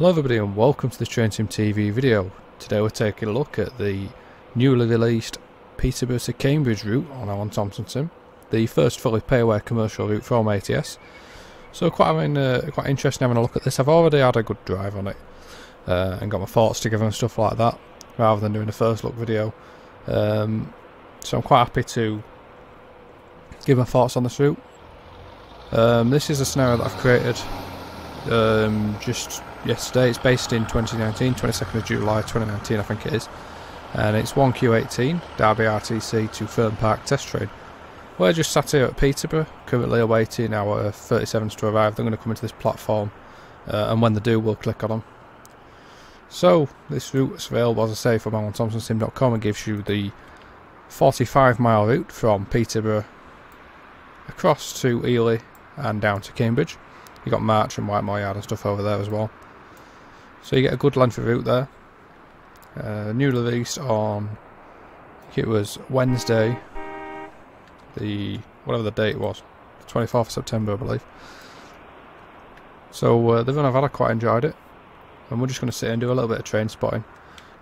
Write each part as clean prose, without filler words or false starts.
Hello everybody and welcome to this Train Sim TV video. Today we're taking a look at the newly released Peterborough to Cambridge route on Alan Thompson Sim. The first fully pay-away commercial route from ATS. So quite interesting having a look at this. I've already had a good drive on it and got my thoughts together and stuff like that, rather than doing a first look video. So I'm quite happy to give my thoughts on this route. This is a scenario that I've created just yesterday. It's based in 2019, 22nd of July 2019 I think it is, and it's 1Q18 Derby RTC to Fern Park test train. We're just sat here at Peterborough, currently awaiting our 37s to arrive. They're going to come into this platform, and when they do we'll click on them. So this route is available, as I say, from AlanThompsonSim.com and gives you the 45-mile route from Peterborough across to Ely and down to Cambridge. You got March and Whittemore Yard and stuff over there as well. So you get a good length of route there. New release on, I think it was Wednesday, whatever the date was, 24th of September I believe. So the run I've had, I quite enjoyed it, and we're just going to sit and do a little bit of train spotting.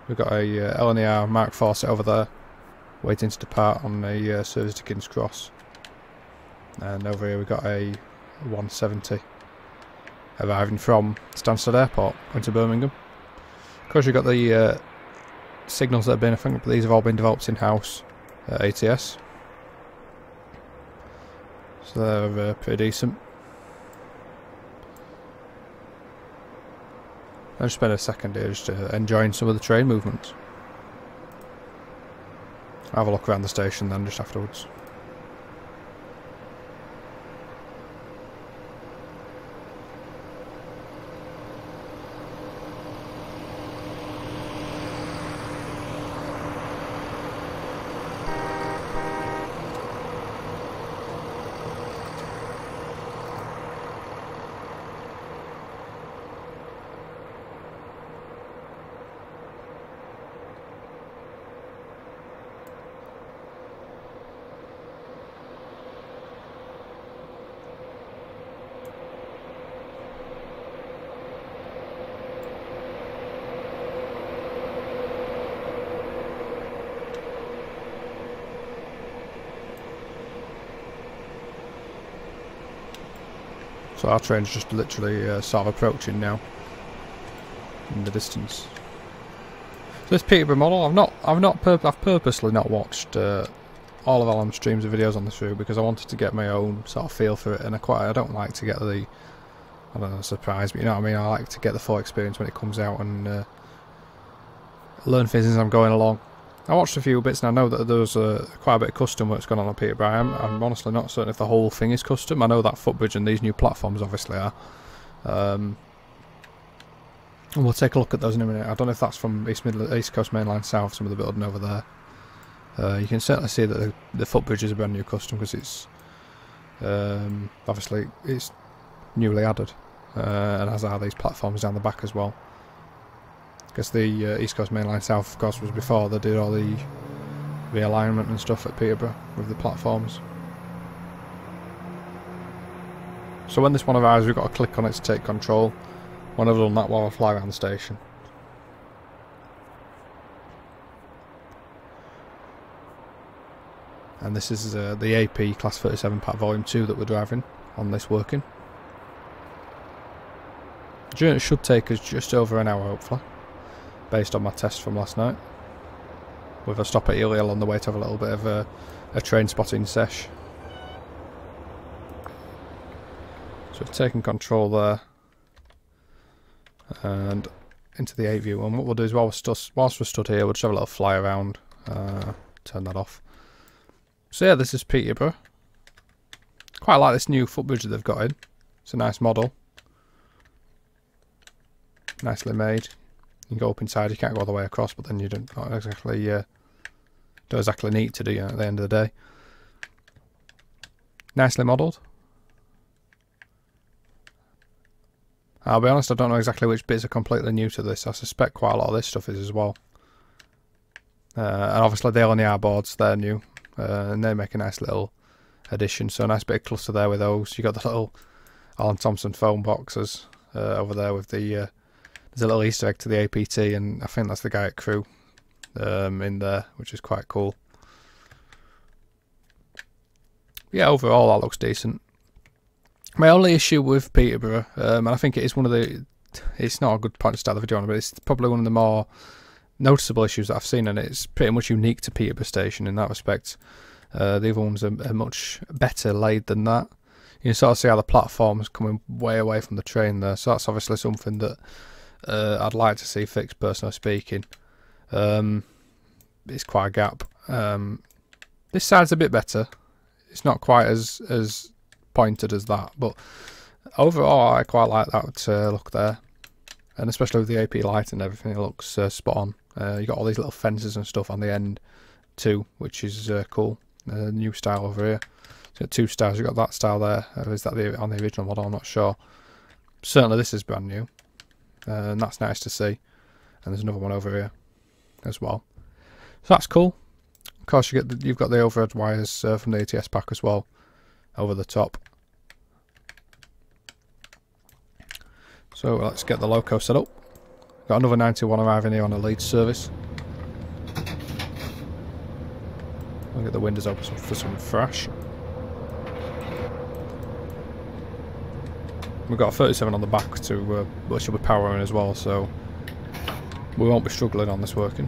We've got a LNER Mark 4 set over there, waiting to depart on a service to King's Cross, and over here we've got a 170 arriving from Stansted Airport going to Birmingham. Of course, you've got the signals that have been, I think these have all been developed in-house at ATS, so they're pretty decent. I'll just spend a second here just enjoying some of the train movements. I'll have a look around the station then just afterwards. So our train's just literally sort of approaching now in the distance. So this Peterborough model, I've purposely not watched all of Alan's streams of videos on this route because I wanted to get my own sort of feel for it, and I don't like to get the, I don't know, surprise, but you know what I mean. I like to get the full experience when it comes out and learn things as I'm going along. I watched a few bits and I know that there's quite a bit of custom work's going on Peterborough. I'm honestly not certain if the whole thing is custom. I know that footbridge and these new platforms obviously are. And we'll take a look at those in a minute. I don't know if that's from East Coast Mainline South, some of the building over there. You can certainly see that the footbridge is a brand new custom because it's obviously it's newly added, and as are these platforms down the back as well. Because the East Coast Mainline South, of course, was before they did all the realignment and stuff at Peterborough with the platforms. So when this one arrives, we've got to click on it to take control. When I've done that, while I fly around the station. And this is the AP Class 37 Pack Volume 2 that we're driving on this working. The journey should take us just over an hour, hopefully, based on my test from last night, with a stop at Ely along the way to have a little bit of a train spotting sesh. So we've taken control there and into the 8 view, and what we'll do is whilst we're stood here we'll just have a little fly around, turn that off. So yeah, this is Peterborough. Quite like this new footbridge that they've got in. It's a nice model, nicely made. You can go up inside, you can't go all the way across, but then you don't exactly need to do at the end of the day. Nicely modelled. I'll be honest, I don't know exactly which bits are completely new to this. I suspect quite a lot of this stuff is as well. And obviously the LNER boards, they're new, and they make a nice little addition. So a nice bit of cluster there with those. You got the little Alan Thompson phone boxes over there with the There's a little Easter egg to the APT, and I think that's the guy at crew in there, which is quite cool. Yeah, overall that looks decent. My only issue with Peterborough, and I think it is one of the... It's not a good point to start the video on, but it's probably one of the more noticeable issues that I've seen, and it's pretty much unique to Peterborough Station in that respect. The other ones are much better laid than that. You can sort of see how the platform's coming way away from the train there, so that's obviously something that I'd like to see fixed, personally speaking. It's quite a gap. This side's a bit better. It's not quite as pointed as that, but overall I quite like that look there, and especially with the AP light and everything, it looks spot on. You got all these little fences and stuff on the end too, which is cool. New style over here. So 2 styles. You got that style there. Is that on the original model? I'm not sure. Certainly this is brand new, and that's nice to see. And there's another one over here as well. So that's cool. Of course, you've got the overhead wires from the ATS pack as well over the top. So let's get the loco set up. Got another 91 arriving here on a lead service. I'll get the windows open for some fresh. We've got a 37 on the back to which will be powering as well, so we won't be struggling on this working.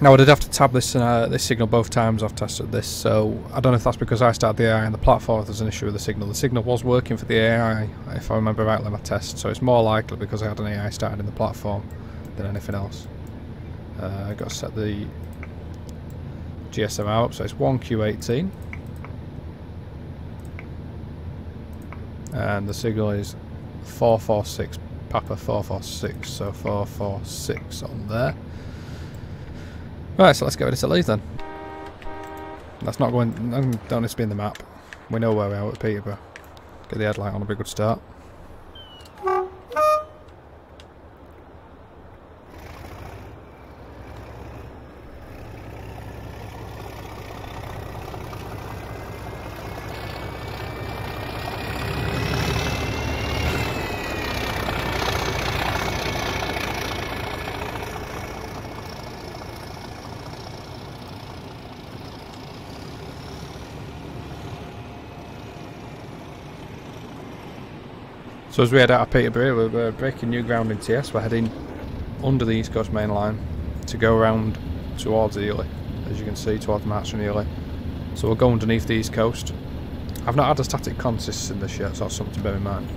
Now I did have to tab this signal both times I've tested this, so I don't know if that's because I started the AI on the platform, if there's an issue with the signal. The signal was working for the AI, if I remember rightly, my test, so it's more likely because I had an AI started in the platform than anything else. I've got to set the GSMR up, so it's 1Q18. And the signal is 446, Papa 446, so 446 on there. Right, so let's get ready to leave then. That's not going... don't need to be in the map. We know where we are at Peterborough. Get the headlight on, a big good start. So as we head out of Peterborough, we're breaking new ground in TS. We're heading under the East Coast main line to go around towards Ely, as you can see, towards March and Ely. So we'll go underneath the East Coast. I've not had a static consist in this yet, so that's something to bear in mind.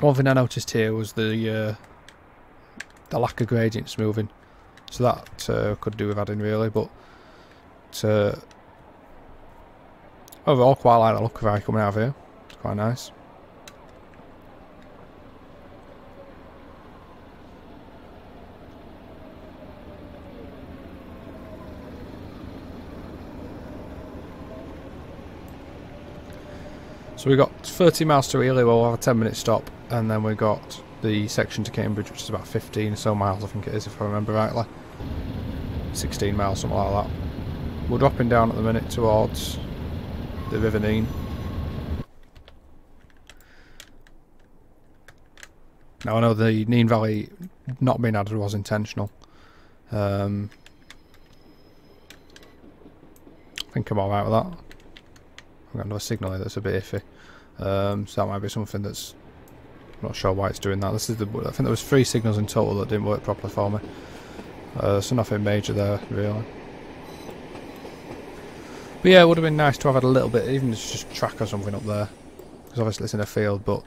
One thing I noticed here was the lack of gradients moving, so that could do with adding really, but overall quite like the look of how coming out of here. It's quite nice. So we got 30 miles to Ely, we'll have a 10-minute stop, and then we got the section to Cambridge, which is about 15 or so miles, I think it is, if I remember rightly. 16 miles, something like that. We're dropping down at the minute towards the River Nene. Now I know the Nene Valley not being added was intentional. I think I'm alright with that. I've got another signal here that's a bit iffy. So that might be something that's... I'm not sure why it's doing that. This is I think there was 3 signals in total that didn't work properly for me. So nothing major there, really. But yeah, it would have been nice to have had a little bit, even just track or something up there. Because obviously it's in a field, but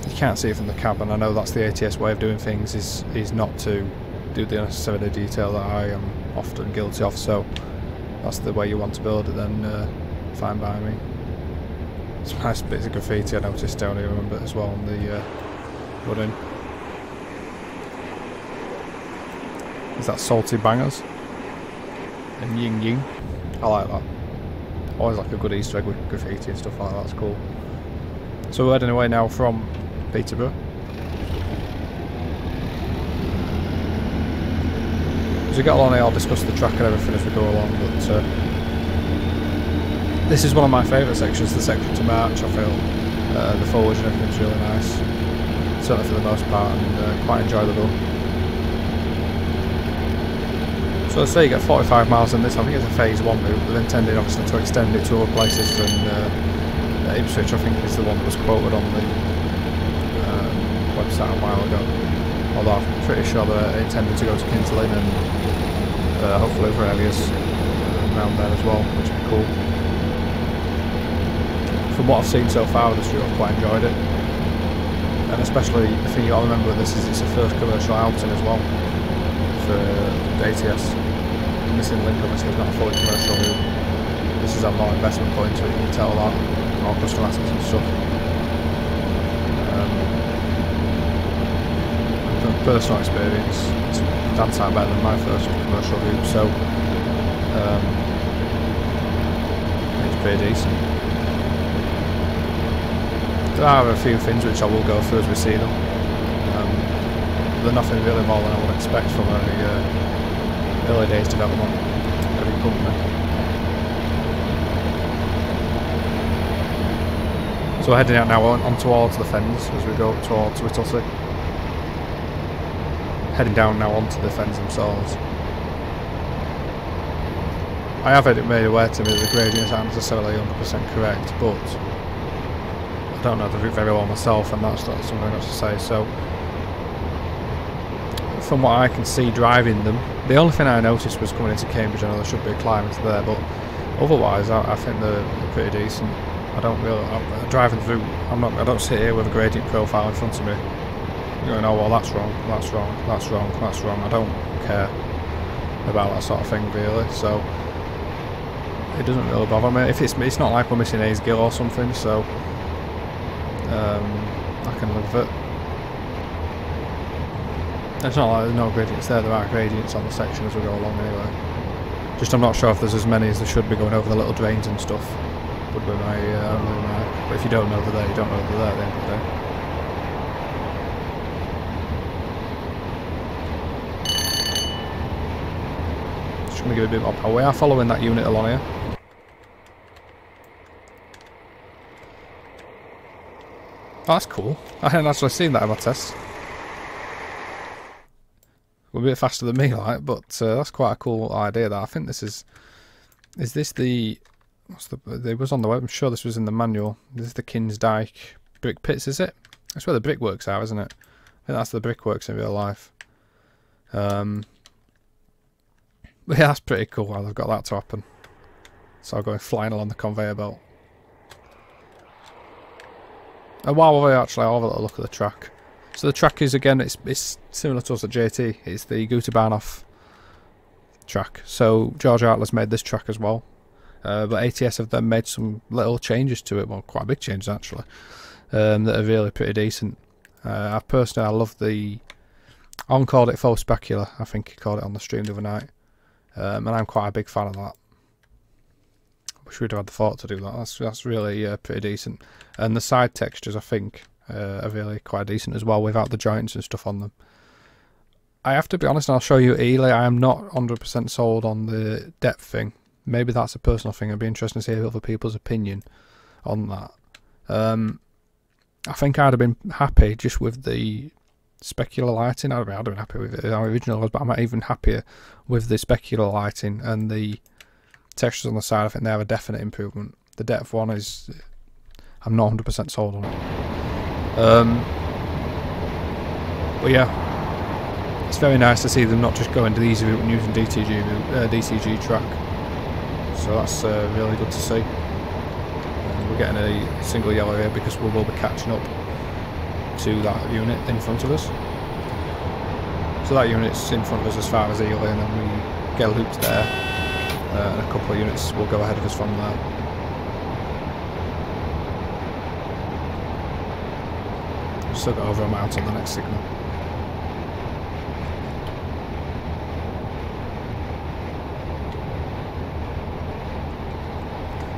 you can't see it from the cab, and I know that's the ATS way of doing things, is not to do the unnecessary detail that I am often guilty of, so that's the way you want to build it, then fine by me. Some nice bits of graffiti I noticed down here, remember, as well on the wooden. Is that Salty Bangers? And Ying Ying. I like that. Always like a good Easter egg with graffiti and stuff like that, that's cool. So we're heading away now from Peterborough. As we get along here, I'll discuss the track and everything as we go along, but This is one of my favourite sections, the section to March, I feel. The foliage and everything's really nice, certainly for the most part, and quite enjoyable. So let's say you get 45 miles in this. I think it's a phase 1 route. They've intended obviously to extend it to other places, and Ipswich I think is the one that was quoted on the website a while ago. Although I'm pretty sure they're intending to go to Kintlin and hopefully other areas around there as well, which would be cool. From what I've seen so far with this route, I've quite enjoyed it. And especially the thing you got to remember with this is it's a first commercial outing as well for the ATS. The missing link obviously is not a fully commercial route. This is a more investment put into it, you can tell that, more customized and stuff. From personal experience, it's damn time better than my first commercial route, so it's pretty decent. There are a few things which I will go through as we see them. They're nothing really more than I would expect from a early days development of a company. So we're heading out now on towards the Fens as we go towards Whittlesea. Heading down now onto the Fens themselves. I have had it made aware to me that the gradients aren't necessarily 100% correct, but I don't know the route very well myself, and that's not something else to say. So from what I can see driving them, the only thing I noticed was coming into Cambridge. I know there should be a climb into there, but otherwise I think they're pretty decent. I don't really, driving the route, I don't sit here with a gradient profile in front of me going, oh well, that's wrong, that's wrong, that's wrong, that's wrong. I don't care about that sort of thing really, so it doesn't really bother me. If it's not like we're missing A's Gill or something, so I can live with it. It's not like there's no gradients there are gradients on the section as we go along anyway. Just I'm not sure if there's as many as there should be going over the little drains and stuff. Would be my only remark. But if you don't know they're there, you don't know they're there at the end of the day. Just going to give it a bit more power. We are following that unit along here. Oh, that's cool. I hadn't actually seen that in my test. We're a bit faster than me, like, but that's quite a cool idea. That I think this is this the? What's the? It was on the web. I'm sure this was in the manual. This is the Kinsdyke brick pits, is it? That's where the brickworks are, isn't it? I think that's the brickworks in real life. But yeah, that's pretty cool. How they've got that to happen. So I'm going flying along the conveyor belt. And while we're actually, I'll have a little look at the track. So the track is, again, it's similar to us at JT. It's the Guterbahnhof track. So George Artler's made this track as well. But ATS have then made some little changes to it. Well, quite big changes actually. That are really pretty decent. I love the... On called it Faux Specular. I think he called it on the stream the other night. And I'm quite a big fan of that. Wish we'd have had the thought to do that. That's really pretty decent. And the side textures, I think, are really quite decent as well, without the joints and stuff on them. I have to be honest, and I'll show you Ely, I am not 100% sold on the depth thing. Maybe that's a personal thing. It'd be interesting to hear other people's opinion on that. I think I'd have been happy just with the specular lighting. I'd have been happy with it how original was, but I'm even happier with the specular lighting and the textures on the side. I think they have a definite improvement. The depth one is, I'm not 100% sold on it. But yeah, it's very nice to see them not just going to the easy route and using DCG track. So that's really good to see. We're getting a single yellow here because we will be catching up to that unit in front of us. So that unit's in front of us as far as Ely, and then we get looped there, and a couple of units will go ahead of us from there. Still got over a mountain on the next signal.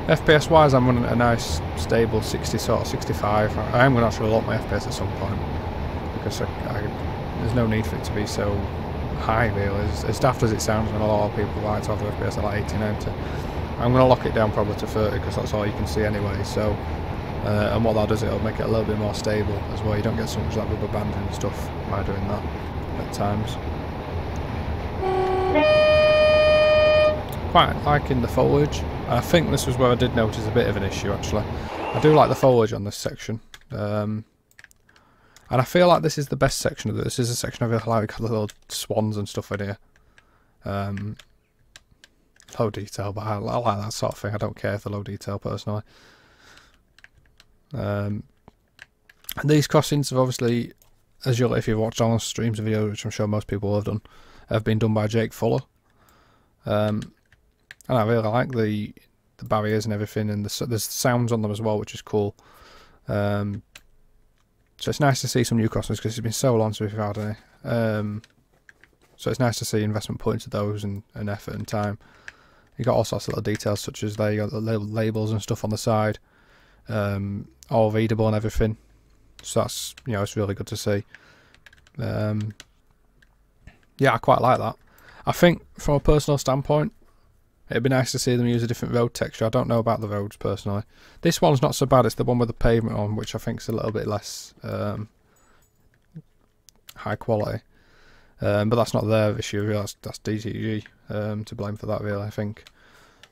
FPS wise, I'm running a nice stable 60, sort of 65. I am going to actually lock my FPS at some point because there's no need for it to be so high really. As daft as it sounds, and a lot of people like to have the FPS at like 80, 90. I'm going to lock it down probably to 30 because that's all you can see anyway. So, and what that does, it'll make it a little bit more stable as well. You don't get so much of that rubber banding and stuff by doing that at times. Quite liking the foliage. I think this was where I did notice a bit of an issue actually. I do like the foliage on this section. And I feel like this is the best section of this. This is a section I really like, the little swans and stuff in here. Low detail, but I like that sort of thing. I don't care for low detail personally. And these crossings have obviously, as you'll, if you've watched on streams and videos, which I'm sure most people have done, have been done by Jake Fuller. And I really like the barriers and everything, and there's sounds on them as well, which is cool. So it's nice to see some new crossings because it's been so long since we've had any. So it's nice to see investment put into those and effort and time. You got all sorts of little details such as they got the little labels and stuff on the side, all readable and everything. So that's, you know, it's really good to see. Yeah, I quite like that. I think from a personal standpoint, it'd be nice to see them use a different road texture. I don't know about the roads personally. This one's not so bad. It's the one with the pavement on, which I think is a little bit less high quality. But that's not their issue, really. That's DTG to blame for that, really, I think.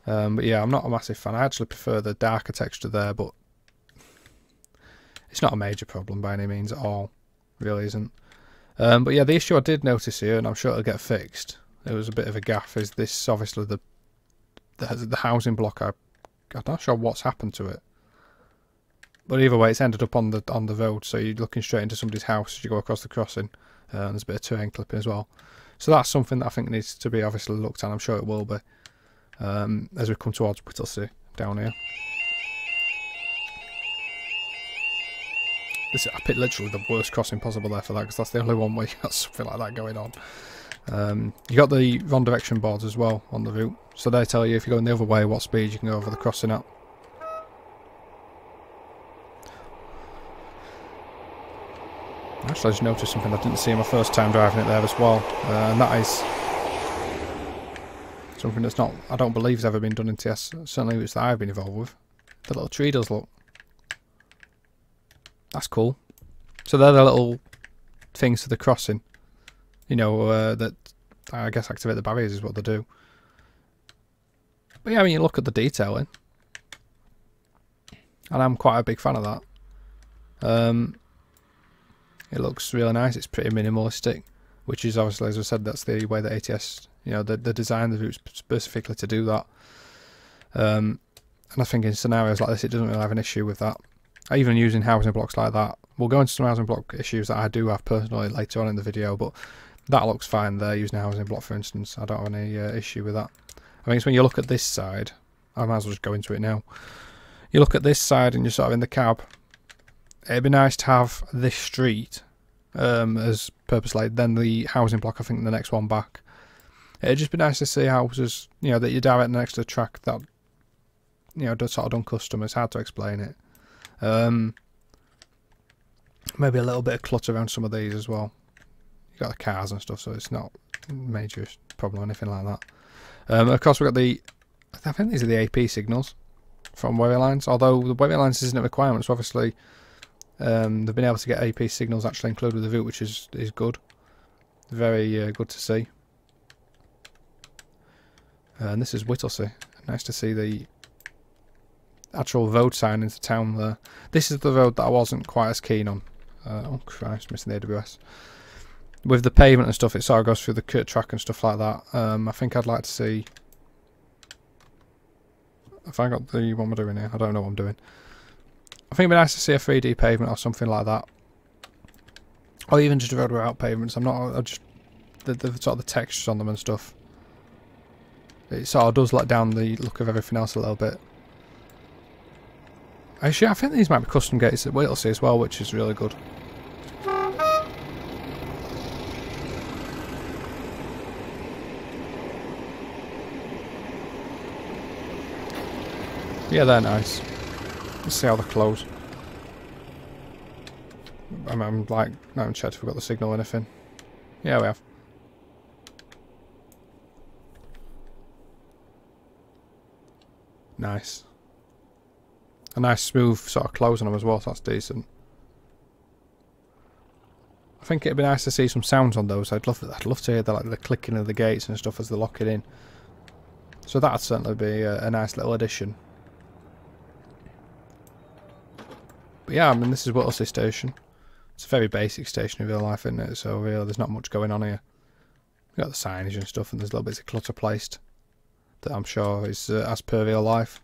But yeah, I'm not a massive fan. I actually prefer the darker texture there, but it's not a major problem by any means at all. It really isn't. But yeah, the issue I did notice here, and I'm sure it'll get fixed, it was a bit of a gaff, is this, obviously, the housing block. I'm not sure what's happened to it. But either way, it's ended up on the road, so you're looking straight into somebody's house as you go across the crossing. There's a bit of terrain clipping as well. So that's something that I think needs to be obviously looked at. I'm sure it will be. As we come towards Whittlesea down here. I picked literally the worst crossing possible there for that, because that's the only one where you got something like that going on. You got the wrong direction boards as well on the route, so they tell you if you're going the other way what speed you can go over the crossing at. Actually, I just noticed something I didn't see my first time driving it there as well, and that is something that's not, I don't believe has ever been done in TS, certainly it's that I've been involved with. The little tree does look. That's cool. So they're the little things for the crossing, you know, that I guess activate the barriers is what they do. But yeah, I mean, you look at the detailing, and I'm quite a big fan of that. It looks really nice. It's pretty minimalistic, which is obviously, as I said, that's the way that ATS, you know, they designed the route specifically to do that. And I think in scenarios like this, it doesn't really have an issue with that. Even using housing blocks like that, we'll go into some housing block issues that I do have personally later on in the video, but that looks fine there, using a housing block for instance. I don't have any issue with that. I think it's when you look at this side, I might as well just go into it now. You look at this side and you're sort of in the cab. It'd be nice to have this street as purpose laid, then the housing block, I think the next one back. It'd just be nice to see houses, you know, that you're direct next to the track that, you know, sort of done custom. It's hard to explain it. Maybe a little bit of clutter around some of these as well. You got the cars and stuff, so it's not a major problem or anything like that. Of course, we've got I think these are the AP signals from Wavy Lines, although the Wavy Lines isn't a requirement, so obviously they've been able to get AP signals actually included with the route, which is good. Very good to see. And this is Whittlesea. Nice to see the actual road sign into town there. This is the road that I wasn't quite as keen on. Oh Christ, missing the AWS. With the pavement and stuff, it sort of goes through the kurt track and stuff like that. I think I'd like to see... Have I got the... What am I doing here? I don't know what I'm doing. I think it'd be nice to see a 3D pavement or something like that. Or even just a road without pavements. I'm not... I just... The sort of the textures on them and stuff. It sort of does let down the look of everything else a little bit. Actually, I think these might be custom gates at Whittlesea as well, which is really good. Yeah, they're nice. Let's see how they close. I'm like, not even checked if we've got the signal or anything. Yeah, we have. nice. A nice smooth sort of close on them as well, so that's decent. I think it'd be nice to see some sounds on those. I'd love to hear the clicking of the gates and stuff as they lock it in. So that'd certainly be a nice little addition. But yeah, I mean, this is Whittlesea Station. It's a very basic station in real life, isn't it? So really, there's not much going on here. We've got the signage and stuff, and there's little bits of clutter placed that I'm sure is as per real life.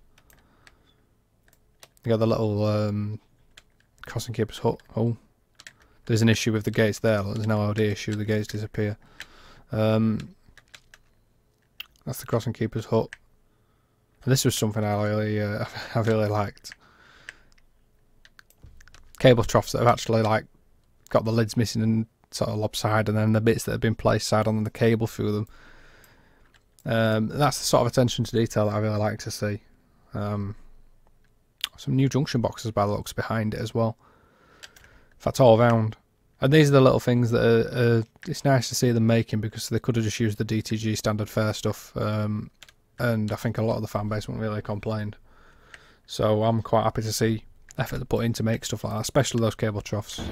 You got the little crossing keeper's hut. Oh, there's an issue with the gates there. Look, there's no OD issue. The gates disappear. That's the crossing keeper's hut. And this was something I really liked. Cable troughs that have actually like got the lids missing and sort of lopsided, and then the bits that have been placed side on the cable through them. That's the sort of attention to detail that I really like to see. Some new junction boxes by the looks behind it as well. That's all around. And these are the little things that it's nice to see them making, because they could have just used the DTG standard fare stuff, and I think a lot of the fan base wouldn't really complained. So I'm quite happy to see effort to put in to make stuff like that, especially those cable troughs. Quite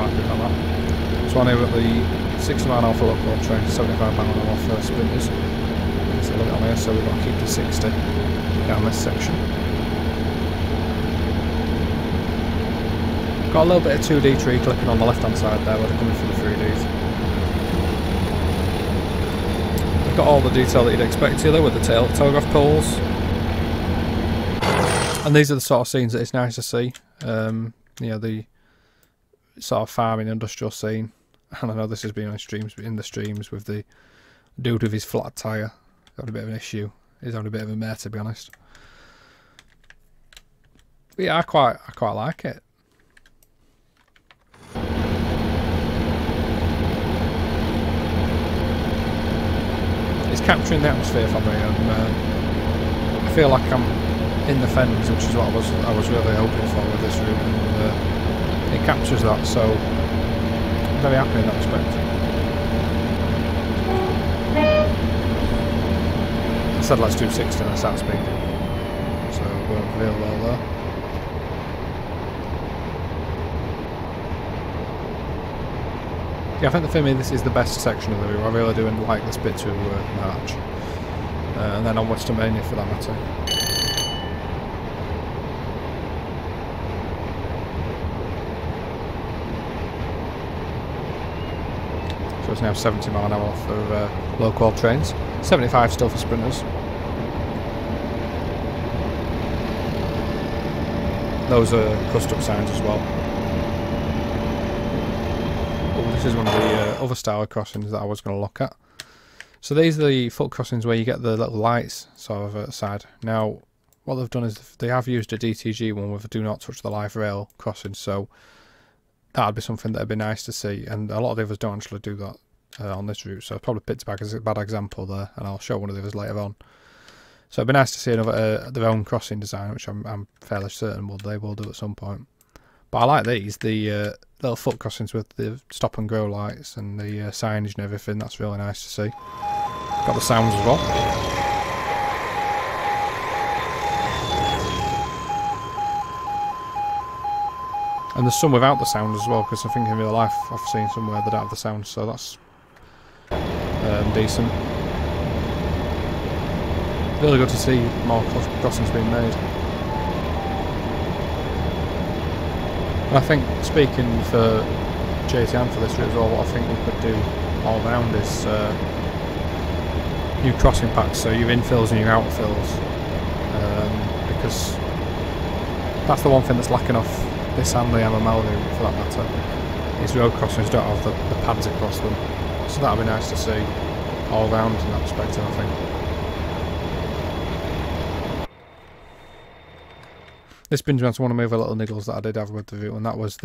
happy about that. So on here at the 60 mile an hour for local train, 75 mile an hour for sprinters. There's a limit on here, so we've got to keep to 60 down this section. Got a little bit of 2D tree clicking on the left hand side there where they're coming from the 3Ds. They've got all the detail that you'd expect here though, with the telegraph poles. And these are the sort of scenes that it's nice to see. You know, the sort of farming industrial scene. And I know this has been in the streams with the dude with his flat tyre. Got a bit of an issue. He's having a bit of a mare, to be honest. But yeah, I quite like it. It's capturing the atmosphere for me, and I feel like I'm in the Fens, which is what I was really hoping for with this route, and it captures that, so I'm very happy in that respect. I said let's do 60 and I start speeding, so it worked real well there. Yeah, I think for me this is the best section of the route. I really do like this bit to March, and then onwards to Mania for that matter. So it's now 70 mile an hour for local trains, 75 still for sprinters. Those are custom signs as well. Oh, this is one of the other style of crossings that I was going to look at. So these are the foot crossings where you get the little lights sort of at the side. Now, what they've done is they have used a DTG one with a do not touch the live rail crossing, so that'd be something that'd be nice to see, and a lot of the others don't actually do that on this route, so probably Pittsburgh is a bad example there, and I'll show one of the others later on. So it'd be nice to see another their own crossing design, which I'm fairly certain they will do at some point. But I like these, the little foot crossings with the stop and go lights and the signage and everything. That's really nice to see. Got the sounds as well. And there's some without the sound as well, because I think in real life I've seen somewhere that don't have the sound, so that's decent. Really good to see more crossings being made. And I think, speaking for JTN for this route as well, what I think we could do all round is new crossing packs, so your infills and your outfills, because that's the one thing that's lacking off this and the MML route for that matter, is road crossings don't have the pads across them, so that would be nice to see all round in that perspective, I think. This brings me on to one of my other little niggles that I did have with the route, and that was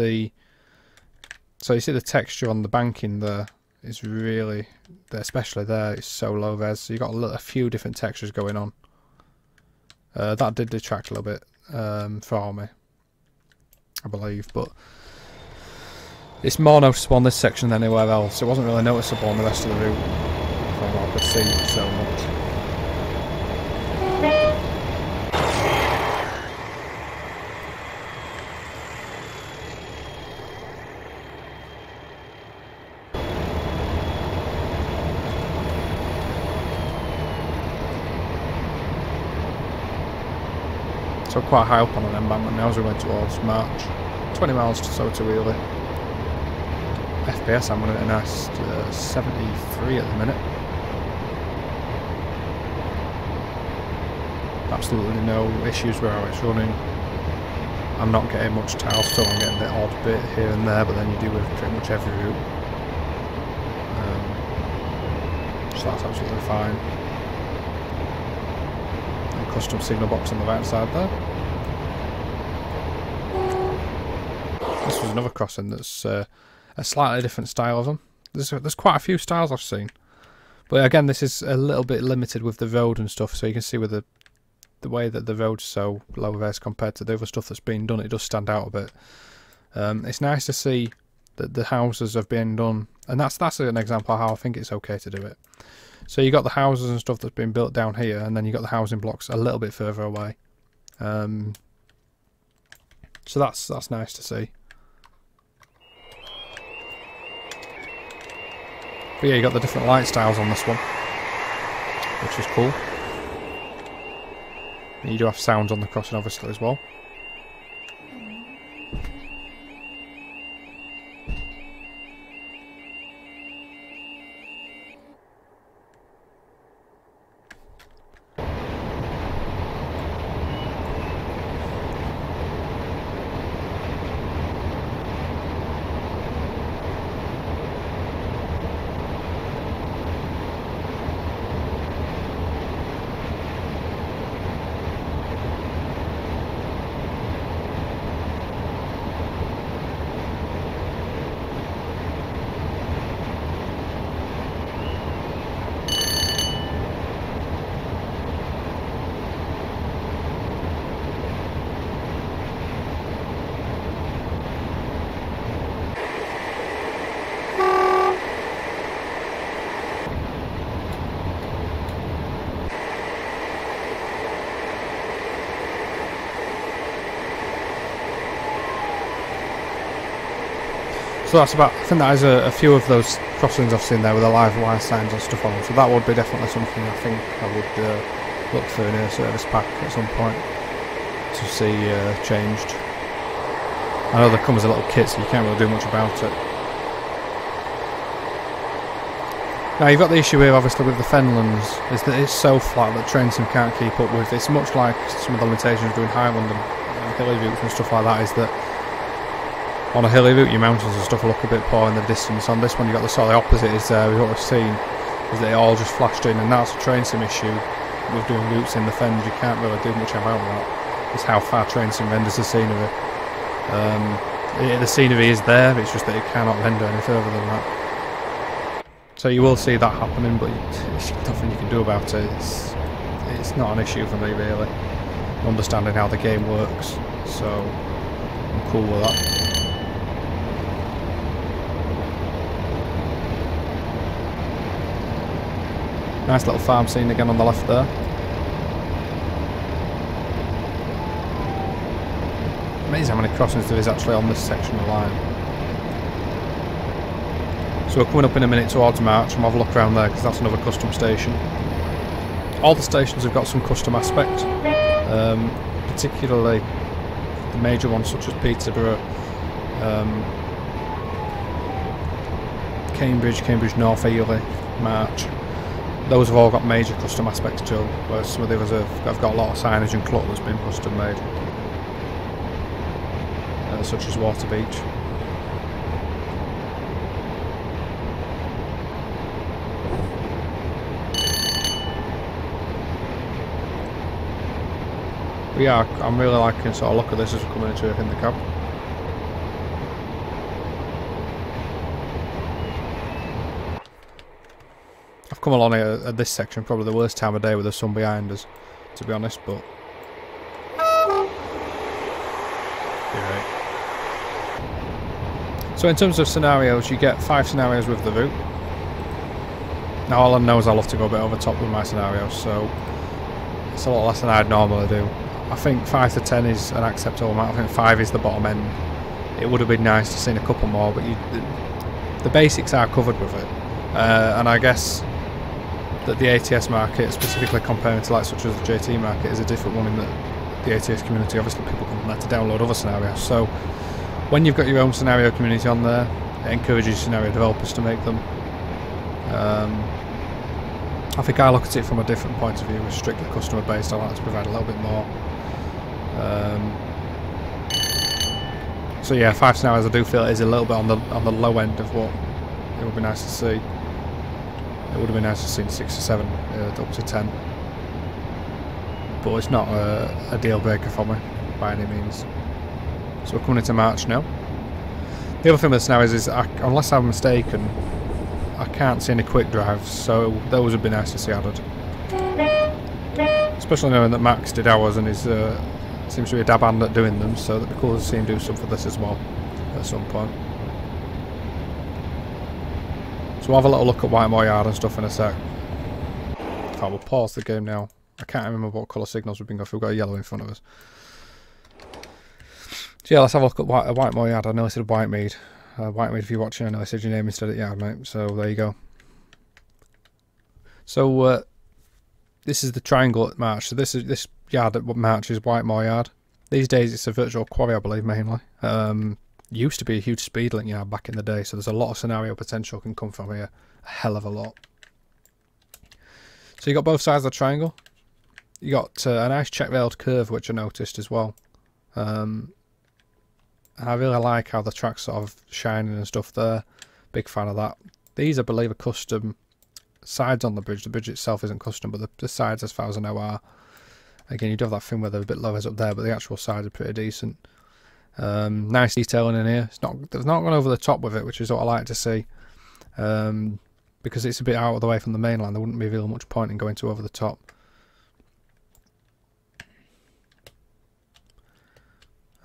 so you see the texture on the banking there is really, especially there, it's so low res, so you've got a few different textures going on. That did detract a little bit for me, I believe, but it's more noticeable on this section than anywhere else. It wasn't really noticeable on the rest of the route from what I could see so much. So quite high up on an embankment now as we went towards March. 20 miles or so to Wheelie. FPS I'm running at a nice 73 at the minute. Absolutely no issues where it's running. I'm not getting much tile stuff, I'm getting the odd bit here and there, but then you do with pretty much every route. So that's absolutely fine. And custom signal box on the right side there. This was another crossing that's a slightly different style of them. There's quite a few styles I've seen. But again, this is a little bit limited with the road and stuff, so you can see with the way that the road's so low res compared to the other stuff that's been done, it does stand out a bit. It's nice to see that the houses have been done, and that's an example of how I think it's okay to do it. So you got the houses and stuff that's been built down here, and then you got the housing blocks a little bit further away. So that's nice to see. But yeah, you got the different light styles on this one, which is cool. And you do have sounds on the crossing obviously as well. So that's about, I think that is a few of those crossings I've seen there with the live wire signs and stuff on them. So that would be definitely something I think I would look for in a service pack at some point to see changed. I know there comes a little kit, so you can't really do much about it. Now you've got the issue here obviously with the Fenlands, is that it's so flat that trains can't keep up with. It's much like some of the limitations doing Highland and hilly routes and stuff like that, is that on a hilly route your mountains and stuff will look a bit poor in the distance. On this one you've got the sort of opposite, is what we've seen is that it all just flashed in, and that's a train sim issue with doing routes in the Fens. You can't really do much about that. It's how far train sim renders the scenery. The scenery is there, it's just that it cannot render any further than that. So you will see that happening, but there's nothing you can do about it. It's not an issue for me really, understanding how the game works, so I'm cool with that. Nice little farm scene again on the left there. Amazing how many crossings there is actually on this section of line. So we're coming up in a minute towards March, and we'll have a look around there because that's another custom station. All the stations have got some custom aspect, particularly the major ones such as Peterborough, Cambridge North Ely, March. Those have all got major custom aspects to them, whereas some of the others have got a lot of signage and clutter that's been custom made, such as Water Beach. But yeah, I'm really liking sort of look at this as we're coming into it in the cab. I've come along here at this section, probably the worst time of day with the sun behind us, to be honest, but you're right. So in terms of scenarios, you get 5 scenarios with the route. Now all I know is I love to go a bit over top with my scenarios, so it's a lot less than I'd normally do. I think 5 to 10 is an acceptable amount. I think 5 is the bottom end. It would have been nice to see a couple more, but the basics are covered with it. And I guess that the ATS market, specifically comparing to like such as the JT market, is a different one in that the ATS community. Obviously people come from there to download other scenarios, so when you've got your own scenario community on there, it encourages scenario developers to make them. I think I look at it from a different point of view, with strictly customer based. I like to provide a little bit more. So yeah, 5 scenarios I do feel is a little bit on the low end of what it would be nice to see. It would have been nice to see 6 or 7, up to 10. But it's not a deal breaker for me by any means. So we're coming into March now. The other thing with the scenarios is, unless I'm mistaken, I can't see any quick drives, so those would be nice to see added. Especially knowing that Max did ours and is seems to be a dab hand at doing them, so that'd be cool to see him do some for this as well at some point. So we'll have a little look at Whitemore Yard and stuff in a sec. In fact, we'll pause the game now. I can't remember what colour signals we've been going through. We've got a yellow in front of us. So yeah, let's have a look at Whitemore Yard. I know I said Whitemead. Whitemead, if you're watching, I know I said your name instead of Yard, mate. So there you go. So this is the triangle at March. So this yard at March is Whitemore Yard. These days it's a virtual quarry, I believe, mainly. Used to be a huge speedlink yard back in the day, so there's a lot of scenario potential can come from here. A hell of a lot. So you got both sides of the triangle. You got a nice check-railed curve, which I noticed as well. I really like how the track's sort of shining and stuff there. Big fan of that. These, I believe, are custom sides on the bridge. The bridge itself isn't custom, but the sides, as far as I know, are. Again, you do have that thing where they're a bit lower up there, but the actual sides are pretty decent. Nice detailing in here. There's not gone over the top with it, which is what I like to see. Because it's a bit out of the way from the main line, there wouldn't be really much point in going to over the top.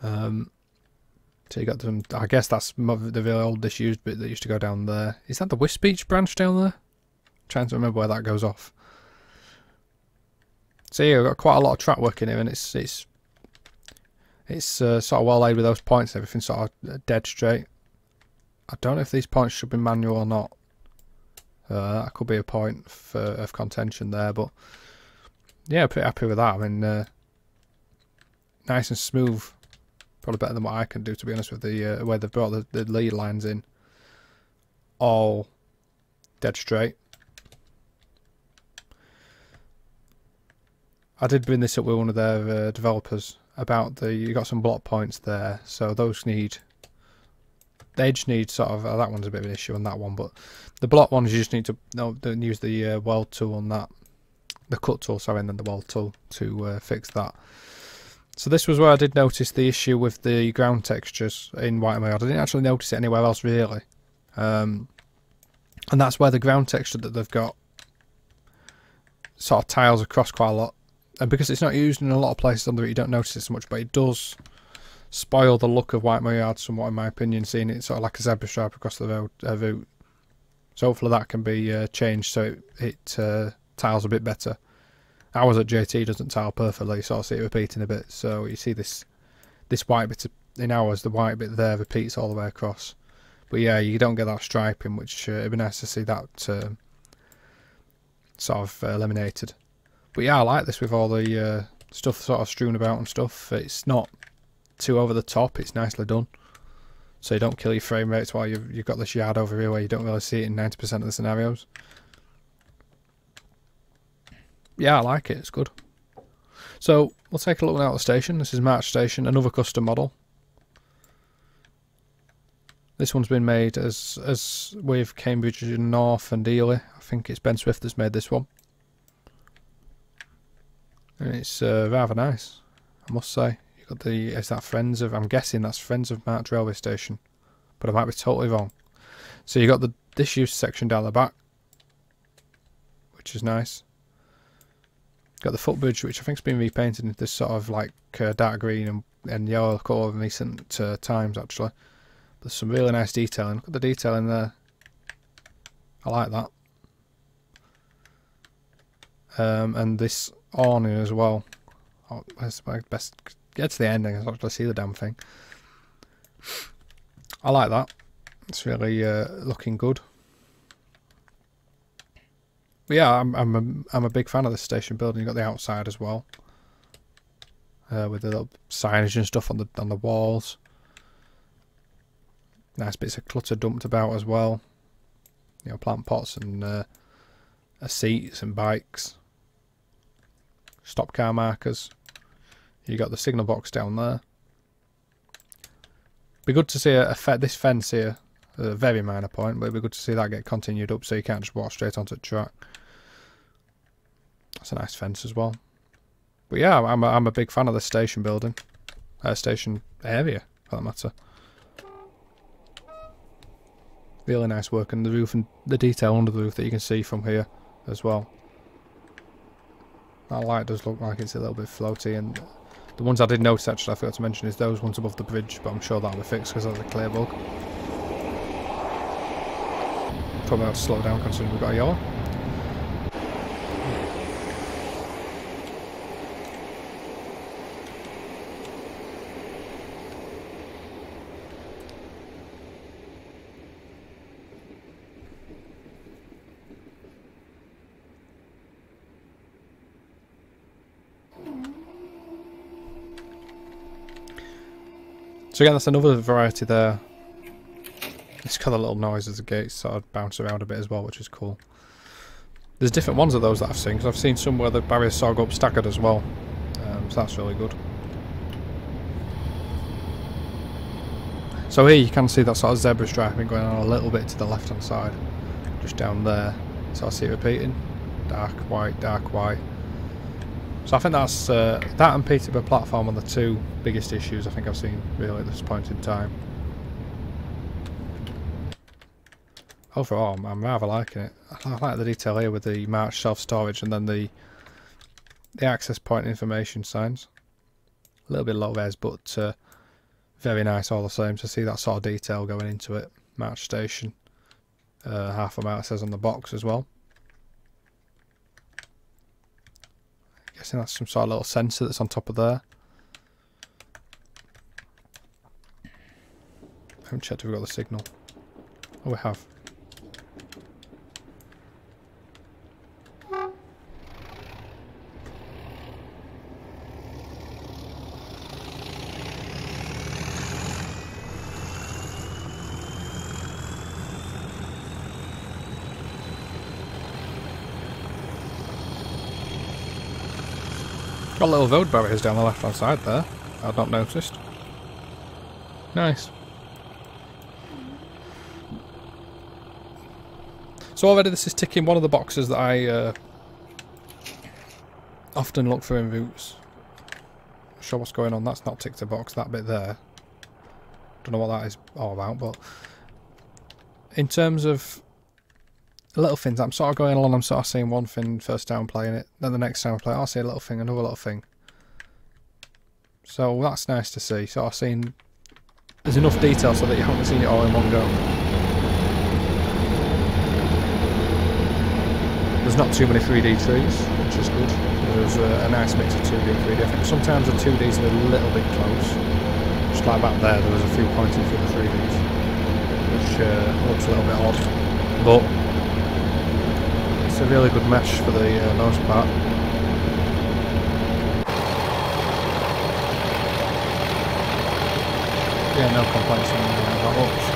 So you got them. I guess that's the really old disused bit that used to go down there. Is that the Wisp Beach branch down there? I'm trying to remember where that goes off. So yeah, we've got quite a lot of track work in here, and it's sort of well laid with those points. Everything's sort of dead straight. I don't know if these points should be manual or not. That could be a point of contention there, but yeah, pretty happy with that. I mean, nice and smooth. Probably better than what I can do, to be honest, with the way they've brought the lead lines in. All dead straight. I did bring this up with one of their developers about you got some block points there, so those they just need sort of, that one's a bit of an issue on that one, but the block ones you just need to use the weld tool on that, the cut tool, sorry, and then the weld tool to fix that. So this was where I did notice the issue with the ground textures in Whitemore Yard. I didn't actually notice it anywhere else really, and that's where the ground texture that they've got sort of tiles across quite a lot. And because it's not used in a lot of places on the route, you don't notice it so much, but it does spoil the look of Whitemore Yard somewhat, in my opinion, seeing it sort of like a zebra stripe across the route. So hopefully that can be changed so it tiles a bit better. Ours at JT doesn't tile perfectly, so I'll see it repeating a bit. So you see this white bit in ours, the white bit there repeats all the way across. But yeah, you don't get that striping, which it'd be nice to see that sort of eliminated. But yeah, I like this with all the stuff sort of strewn about and stuff. It's not too over the top, it's nicely done. So you don't kill your frame rates while you've got this yard over here where you don't really see it in 90% of the scenarios. Yeah, I like it, it's good. So we'll take a look now at the station. This is March Station, another custom model. This one's been made as with Cambridge North and Ely. I think it's Ben Swift that's made this one. And it's rather nice, I must say. You got is that Friends of? I'm guessing that's Friends of March Railway Station, but I might be totally wrong. So you got the disused section down the back, which is nice. Got the footbridge, which I think's been repainted into this sort of like dark green and yellow colour in recent times actually. There's some really nice detailing. Look at the detailing there. I like that. And this awning as well. Oh, that's my best. Get to the ending, I actually see the damn thing. I like that. It's really looking good. But yeah, I'm a big fan of this station building. You got the outside as well. with the little signage and stuff on the walls. Nice bits of clutter dumped about as well. You know, plant pots and seats and bikes. Stop car markers. You got the signal box down there. Be good to see this fence here. A very minor point, but it'd be good to see that get continued up so you can't just walk straight onto the track. That's a nice fence as well. But yeah, I'm a big fan of the station building. Station area, for that matter. Really nice work, and the roof and the detail under the roof that you can see from here as well. That light does look like it's a little bit floaty, and the ones I did notice actually I forgot to mention is those ones above the bridge, but I'm sure that'll be fixed because that's a clear bug. Probably have to slow down considering we've got a yaw. So again, that's another variety there. It's got a little noise as the gates sort of bounce around a bit as well, which is cool. There's different ones of those that I've seen, because I've seen some where the barriers sort of go up staggered as well. So that's really good. So here you can see that sort of zebra striping going on a little bit to the left hand side. Just down there. So I see it repeating. Dark white, dark white. So I think that's that and Peterborough platform are the two biggest issues I think I've seen really at this point in time. Overall, I'm rather liking it. I like the detail here with the March self-storage and then the access point information signs. A little bit low res, but very nice all the same to see that sort of detail going into it. March station. Half a mile it says on the box as well. Guessing that's some sort of little sensor that's on top of there. I haven't checked if we've got the signal. Oh, we have. Got little road barriers down the left hand side there. I'd not noticed. Nice. So already this is ticking one of the boxes that I often look for in routes. Not sure what's going on. That's not ticked a box, that bit there. Don't know what that is all about, but in terms of little things, I'm sort of going along, I'm sort of seeing one thing first time playing it, then the next time I play it, I'll see a little thing, another little thing. So that's nice to see, sort of seeing there's enough detail so that you haven't seen it all in one go. There's not too many 3D trees, which is good. There's a nice mix of 2D and 3D. I think sometimes the 2Ds are a little bit close. Just like back there was a few pointing through the 3Ds, which looks a little bit odd. But it's a really good mesh for the most part. Yeah, no complaints on that looks.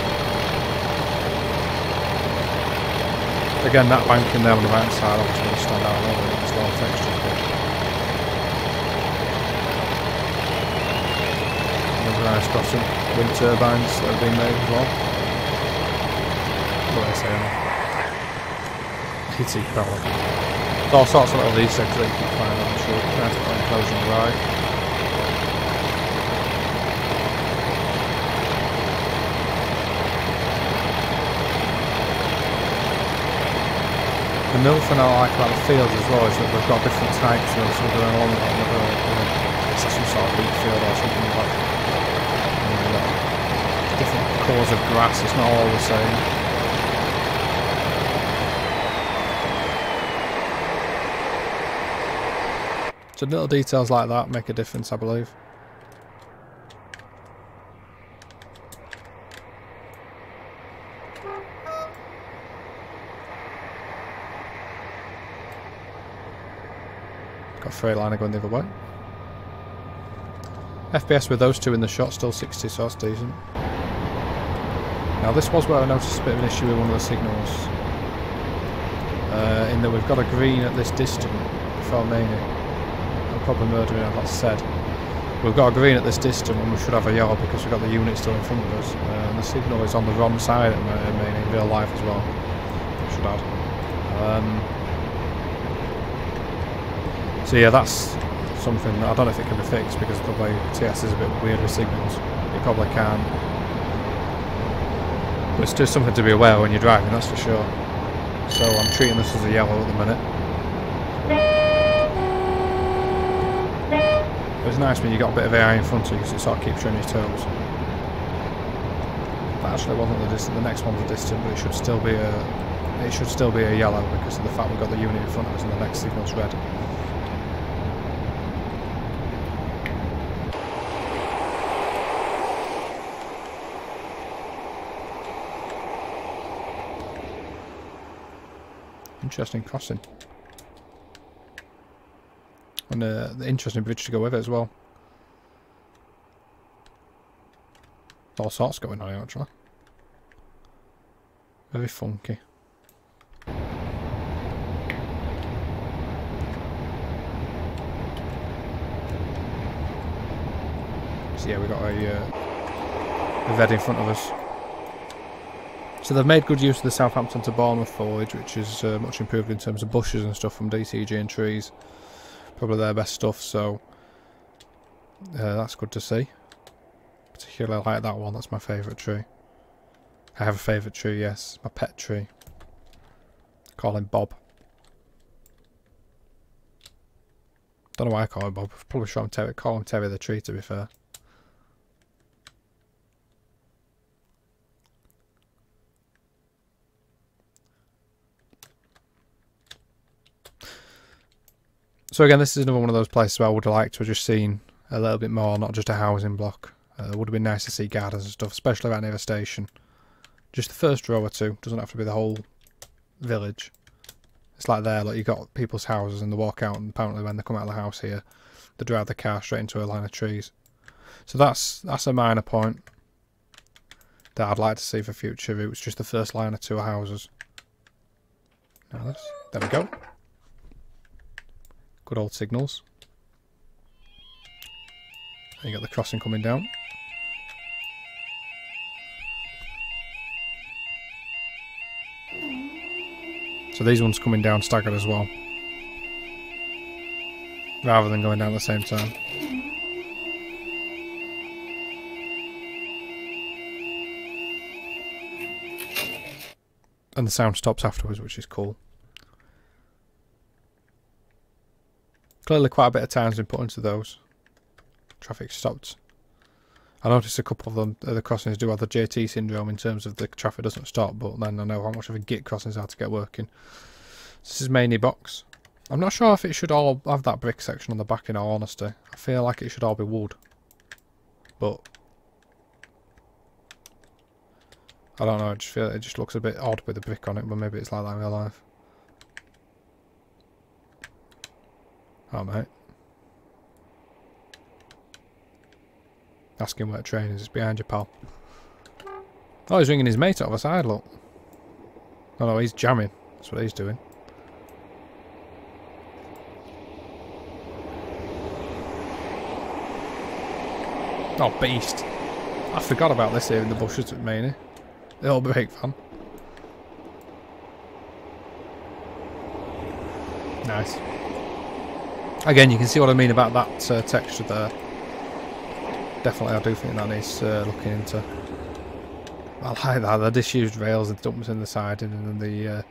Again, that banking there on the right side obviously will stand out a little bit, it's a lot of texture. Another nice got some wind turbines that have been made as well. What do I say now? Heat power. There's all sorts of little Easter eggs that you can find on the shoot. Nice little enclosure on the right. Another thing I like about the fields as well is that we've got different types of some going along it's some sort of wheat field or something like different colours of grass, it's not all the same. So little details like that make a difference, I believe. Got a freight liner going the other way. FPS with those two in the shot, still 60, so that's decent. Now this was where I noticed a bit of an issue with one of the signals. In that we've got a green at this distance before Mania. I'm probably murdering it, that's said. We've got a green at this distance when we should have a yellow because we've got the unit still in front of us. And the signal is on the wrong side at Mania in real life as well, I should add. So yeah, that's something that I don't know if it can be fixed because the way TS is a bit weird with signals. It probably can. But it's just something to be aware when you're driving, that's for sure. So I'm treating this as a yellow at the minute. It's nice when you've got a bit of AI in front of you because it sort of keeps you on your toes. That actually wasn't the distance, the next one's the distance, but it should still be a yellow because of the fact we've got the unit in front of us and the next signal's red. Interesting crossing. And the interesting bridge to go with it as well. All sorts going on here actually. Very funky. So yeah, we got a red in front of us. So they've made good use of the Southampton to Bournemouth foliage, which is much improved in terms of bushes and stuff from DCG and trees. Probably their best stuff, so that's good to see. Particularly like that one, that's my favourite tree. I have a favourite tree, yes, my pet tree. Call him Bob. Don't know why I call him Bob, probably should call him Terry the tree, to be fair. So again, this is another one of those places where I would have liked to have just seen a little bit more, not just a housing block. It would have been nice to see gardens and stuff, especially right near a station. Just the first row or two, doesn't have to be the whole village. It's like there, like you've got people's houses and they walk out, and apparently when they come out of the house here, they drive the car straight into a line of trees. So that's a minor point that I'd like to see for future routes, just the first line of two houses. Now there we go. Good old signals. And you got the crossing coming down. So these ones coming down staggered as well, rather than going down at the same time. And the sound stops afterwards, which is cool. Clearly quite a bit of time's been put into those. Traffic stopped. I noticed a couple of them, the crossings do have the JT syndrome in terms of the traffic doesn't stop, but then I know how much of a git crossings are to get working. This is Maney box. I'm not sure if it should all have that brick section on the back, in all honesty. I feel like it should all be wood. But I don't know, I just feel it just looks a bit odd with the brick on it, but maybe it's like that in real life. Oh mate. Asking where train is, it's behind you, pal. Oh, he's ringing his mate out of the side, look. Oh no, he's jamming. That's what he's doing. Oh, beast. I forgot about this here in the bushes at Maney. The old brake van. Nice. Again, you can see what I mean about that texture there. Definitely, I do think that needs looking into. I like that, the disused rails and dumps in the siding, and then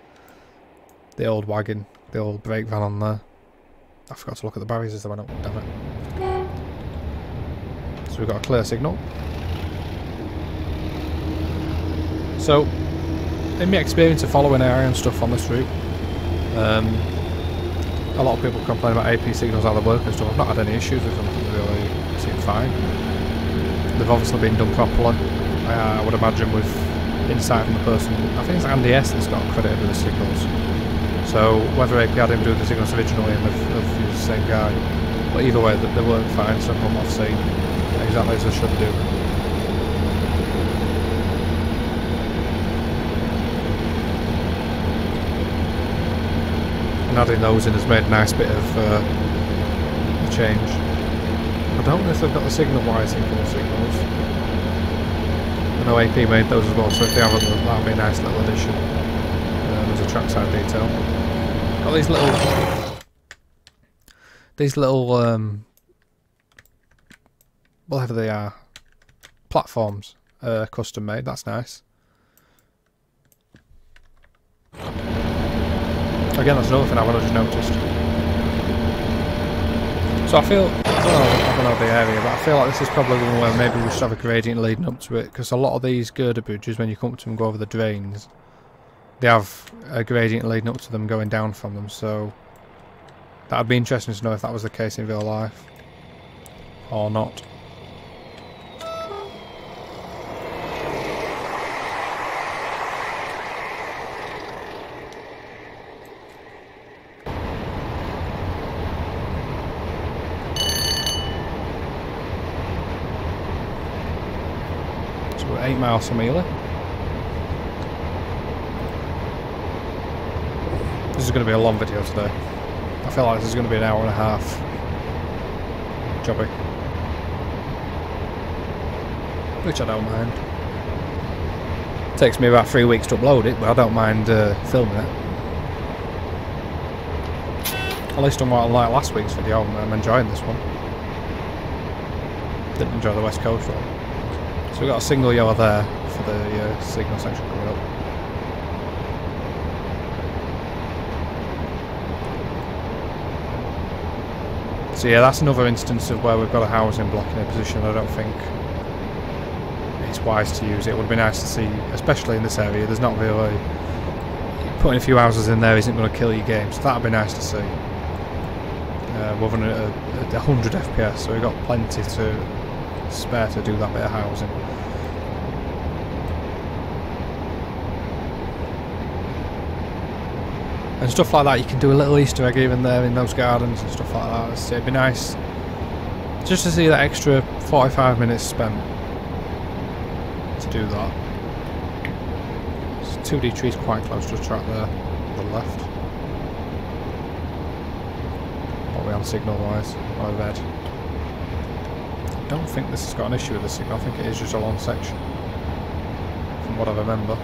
the old wagon, the old brake van on there. I forgot to look at the barriers as they went up, damn it. So we've got a clear signal. So, in my experience of following area and stuff on this route, a lot of people complain about AP signals, how they work and stuff. I've not had any issues with them, they really seem fine. They've obviously been done properly. I would imagine with insight from the person, I think it's Andy S that's got credit with the signals. So whether AP had him do the signals originally and they've used the same guy, but either way they work fine, so from what I've seen. exactly as I should do. And adding those in has made a nice bit of change. I don't know if they've got the signal wires in full signals. I know AP made those as well, so if they haven't, that would be a nice little addition. There's a trackside detail. Got these little whatever they are, platforms, custom made. That's nice. Again, that's another thing I've just noticed. So I feel, I don't know the area, but I feel like this is probably one where maybe we should have a gradient leading up to it, because a lot of these girder bridges, when you come to them and go over the drains, they have a gradient leading up to them going down from them, so that would be interesting to know if that was the case in real life, or not. So we're 8 miles from Ely. This is going to be a long video today. I feel like this is going to be an hour and a half. Jobby. Which I don't mind. It takes me about 3 weeks to upload it, but I don't mind filming it. At least unlike last week's video, I'm enjoying this one. Didn't enjoy the West Coast one. So we've got a single yellow there for the signal section coming up. So yeah, that's another instance of where we've got a housing block in a position I don't think it's wise to use it. It would be nice to see, especially in this area, there's not really... Putting a few houses in there isn't going to kill your game, so that would be nice to see. We're running at 100 FPS, so we've got plenty to spare to do that bit of housing. And stuff like that, you can do a little Easter egg even there in those gardens and stuff like that. So it'd be nice just to see that extra 45 minutes spent to do that. There's 2D trees quite close to the track there, on the left. What are we on signal wise? Oh, red. I don't think this has got an issue with the signal, I think it is just a long section, from what I remember.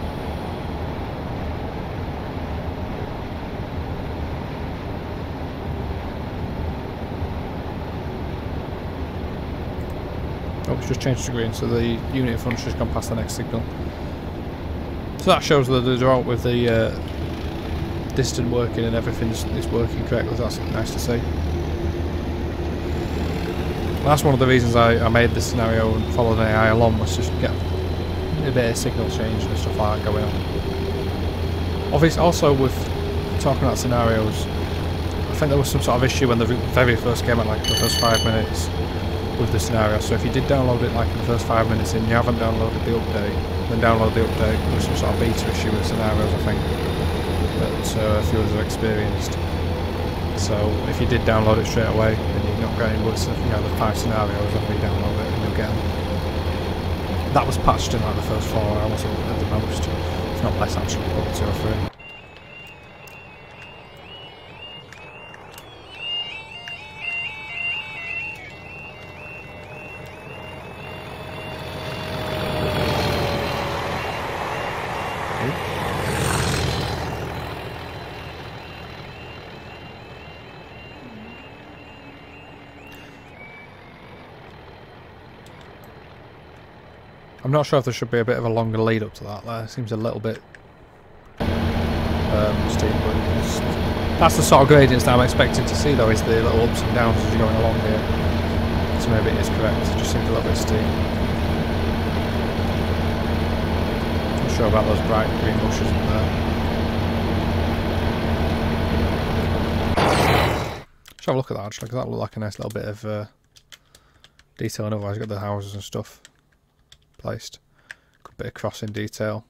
Oh, it's just changed to green, so the unit in front's just gone past the next signal. So that shows that they're out with the distant working and everything is working correctly. That's nice to see. Well, that's one of the reasons I made this scenario and followed AI along, was just to get a bit of signal change and stuff like that going on. Obviously, also with talking about scenarios, I think there was some sort of issue when the very first came out, like the first 5 minutes with the scenario. So if you did download it like in the first 5 minutes and you haven't downloaded the update, then download the update. There's some sort of beta issue with scenarios, I think, that a few of us have experienced. So if you did download it straight away, then you're not getting worse than the 5 scenarios, then re-download it and you'll get them. That was patched in like the first 4 hours at the most, if not less actually, probably 2 or 3. I'm not sure if there should be a bit of a longer lead up to that. There seems a little bit steep, but that's the sort of gradients that I'm expecting to see, though, is the little ups and downs as you're going along here. So maybe it is correct. It just seems a little bit steep. Not sure about those bright green bushes in there. Should have a look at that actually, because that looked like a nice little bit of detail, and otherwise you've got the houses and stuff placed. Good bit of crossing detail.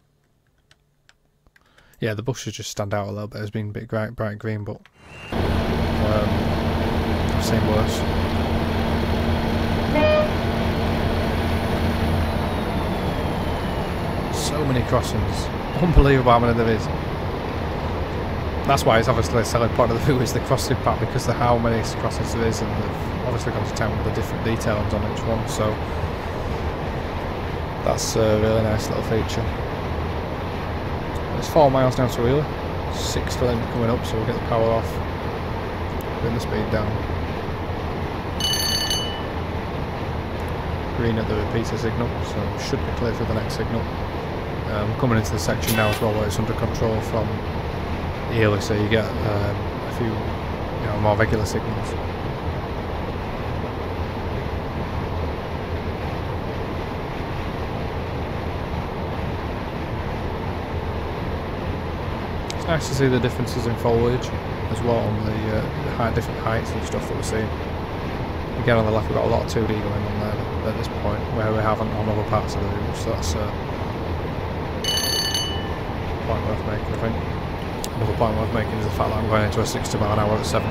Yeah, the bushes just stand out a little bit as being a bit bright green, but I've seen worse. so many crossings. Unbelievable how many there is. That's why it's obviously a selling point of the route is the crossing part, because of how many crossings there is, and they've obviously gone to town with the different details on each one, so that's a really nice little feature. It's 4 miles down to Wheeler, 6 to limit coming up, so we'll get the power off, bring the speed down. Green at the repeater signal, so should be clear for the next signal. Coming into the section now as well where it's under control from Ely, so you get a few more regular signals. It's nice to see the differences in foliage as well on the different heights and stuff that we're seeing. Again, on the left we've got a lot of 2D going on there at this point, where we haven't on other parts of the route, so that's a point worth making, I think. Another point worth making is the fact that I'm going into a 60 mile an hour at 70.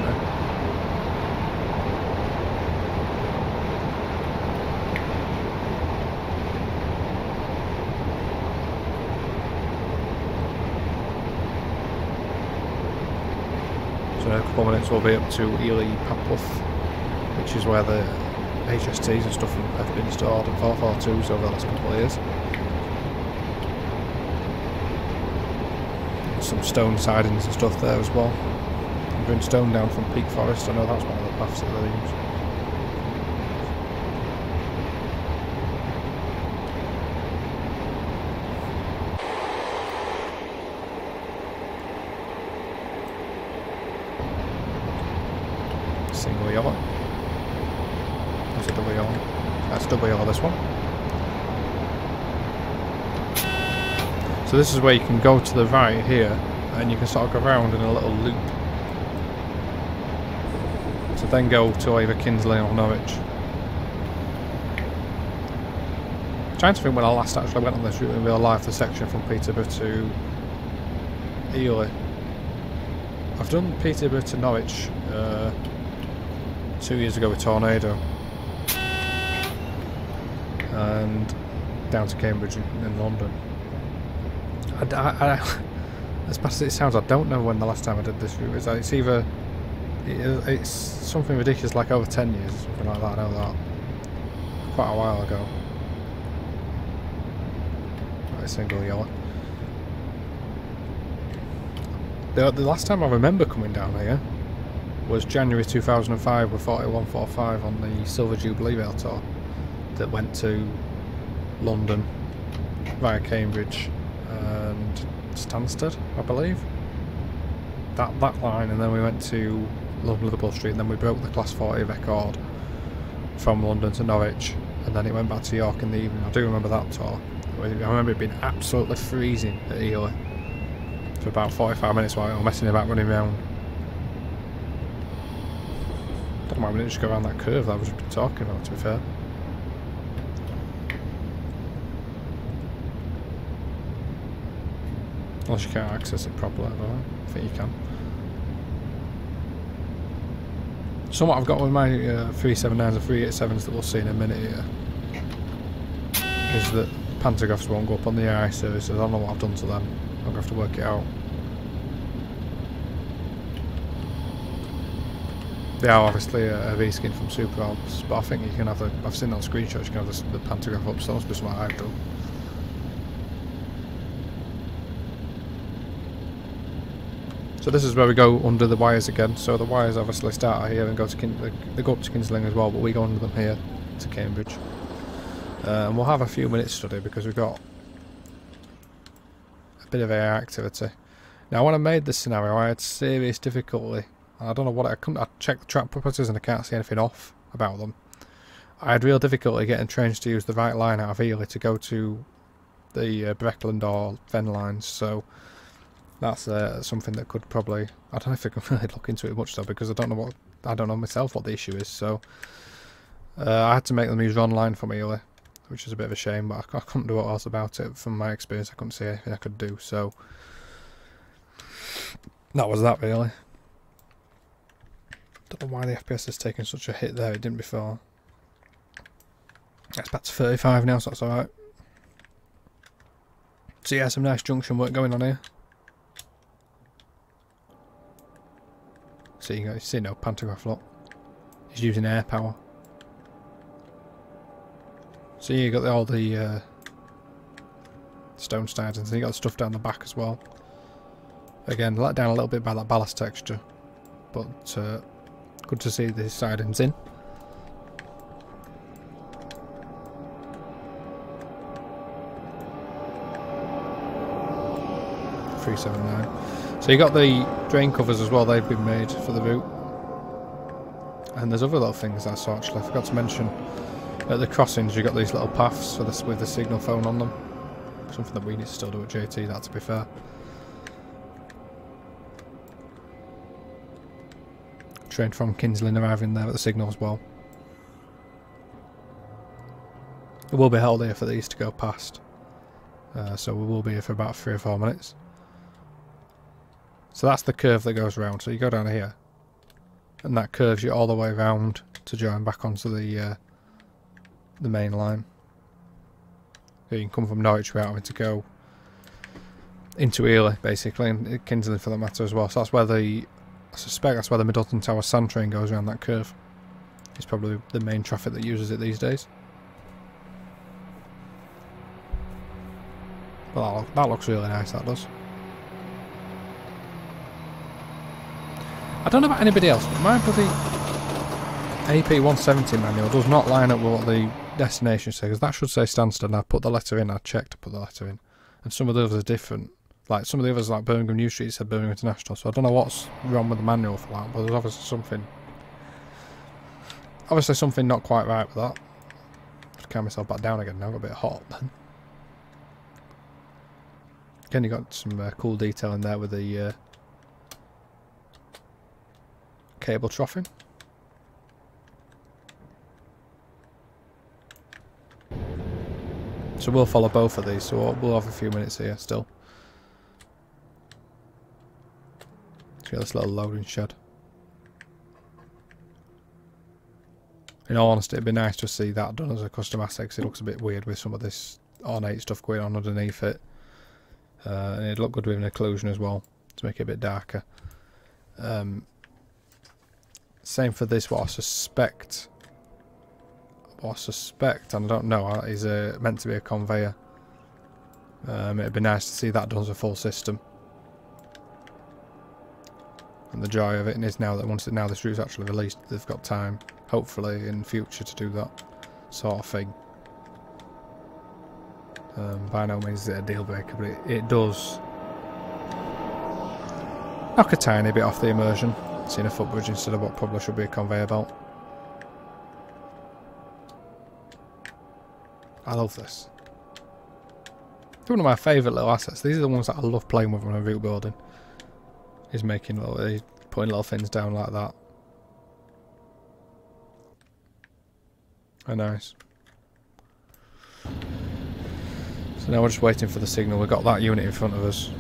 So in a couple of minutes we'll be up to Ely Papworth, which is where the HSTs and stuff have been installed and 442s over the last couple of years. Some stone sidings and stuff there as well. I'm doing stone down from Peak Forest, I know that's one of the paths that they use. Single yellow. That's a double yellow. That's double yellow, this one. So this is where you can go to the right here, and you can sort of go around in a little loop. To then go to either Kinsley or Norwich. I'm trying to think when I last actually went on this route in real life, the section from Peterborough to Ely. I've done Peterborough to Norwich 2 years ago with Tornado. And down to Cambridge in London. As bad as it sounds, I don't know when the last time I did this route is. It's either it's something ridiculous like over 10 years or something like that. I know that quite a while ago. Right, single yellow. The last time I remember coming down here was January 2005 with 4145 on the Silver Jubilee Rail tour that went to London via Cambridge and Stansted, I believe. That line, and then we went to London Liverpool Street, and then we broke the Class 40 record from London to Norwich, and then it went back to York in the evening. I do remember that tour. I remember it being absolutely freezing at Ely for about 45 minutes while I was messing about running around. Don't know why we didn't just go around that curve that I was talking about, to be fair. Unless you can't access it properly, I don't know. I think you can. So what I've got with my 379s and 387s that we'll see in a minute here is that pantographs won't go up on the AI services. I don't know what I've done to them. I'm going to have to work it out. They are obviously a reskin from Super Alps, but I think you can have the, I've seen that on screenshots, you can have the pantograph up, so that must be something I've done. So this is where we go under the wires again. So the wires obviously start here and go to they go up to Kinsling as well, but we go under them here to Cambridge. And we'll have a few minutes study because we've got a bit of AI activity. Now when I made this scenario I had serious difficulty. I don't know what I checked the track properties and I can't see anything off about them. I had real difficulty getting trains to use the right line out of Ely to go to the Breckland or Fen lines, so that's something that could probably, I don't know if I can really look into it much though, because I don't know myself what the issue is. So I had to make them use Ron line from Ely, which is a bit of a shame, but I couldn't do what else about it. From my experience I couldn't see anything I could do, so that was that really. Don't know why the FPS has taken such a hit there, it didn't before. It's back to 35 now, so that's alright. So yeah, some nice junction work going on here. So you see no pantograph lock. He's using air power. So you got all the stone stands, and so you got stuff down the back as well. Again, let down a little bit by that ballast texture, but good to see the sidings in. So you got the drain covers as well, they've been made for the route. And there's other little things I saw actually, I forgot to mention. At the crossings you got these little paths for this with the signal phone on them. Something that we need to still do at JT, that to be fair. Train from Kinsale arriving there at the signal as well. It will be held here for these to go past. So we will be here for about 3 or 4 minutes. So that's the curve that goes around. So you go down here, and that curves you all the way around to join back onto the main line. You can come from Norwich without having to go into Ely, basically, and Kinsale for that matter as well. So that's where I suspect that's where the Middleton Tower Sand train goes around that curve. It's probably the main traffic that uses it these days. Well, that looks really nice, that does. I don't know about anybody else, but my bloody AP170 manual does not line up with what the destination says, because that should say Stansted, and I put the letter in, I checked to put the letter in, and some of the others are different. Like some of the others, like Birmingham New Street, said Birmingham International, so I don't know what's wrong with the manual for that, but there's obviously something not quite right with that. I've calmed myself back down again now, got a bit hot then. Again, you got some cool detail in there with the cable troughing. So we'll follow both of these, so we'll have a few minutes here still. So got this little loading shed. In all honesty, it'd be nice to see that done as a custom asset, because it looks a bit weird with some of this ornate stuff going on underneath it. And it'd look good with an occlusion as well, to make it a bit darker. Same for this, what I suspect, and I don't know, is meant to be a conveyor. It'd be nice to see that done as a full system. And the joy of it is now that now this route's actually released, they've got time, hopefully in future, to do that sort of thing. By no means is it a deal breaker, but it does knock a tiny bit off the immersion, seeing a footbridge instead of what probably should be a conveyor belt. I love this. It's one of my favourite little assets. These are the ones that I love playing with when I'm route building. Is putting little things down like that. Oh, nice. So now we're just waiting for the signal. We've got that unit in front of us.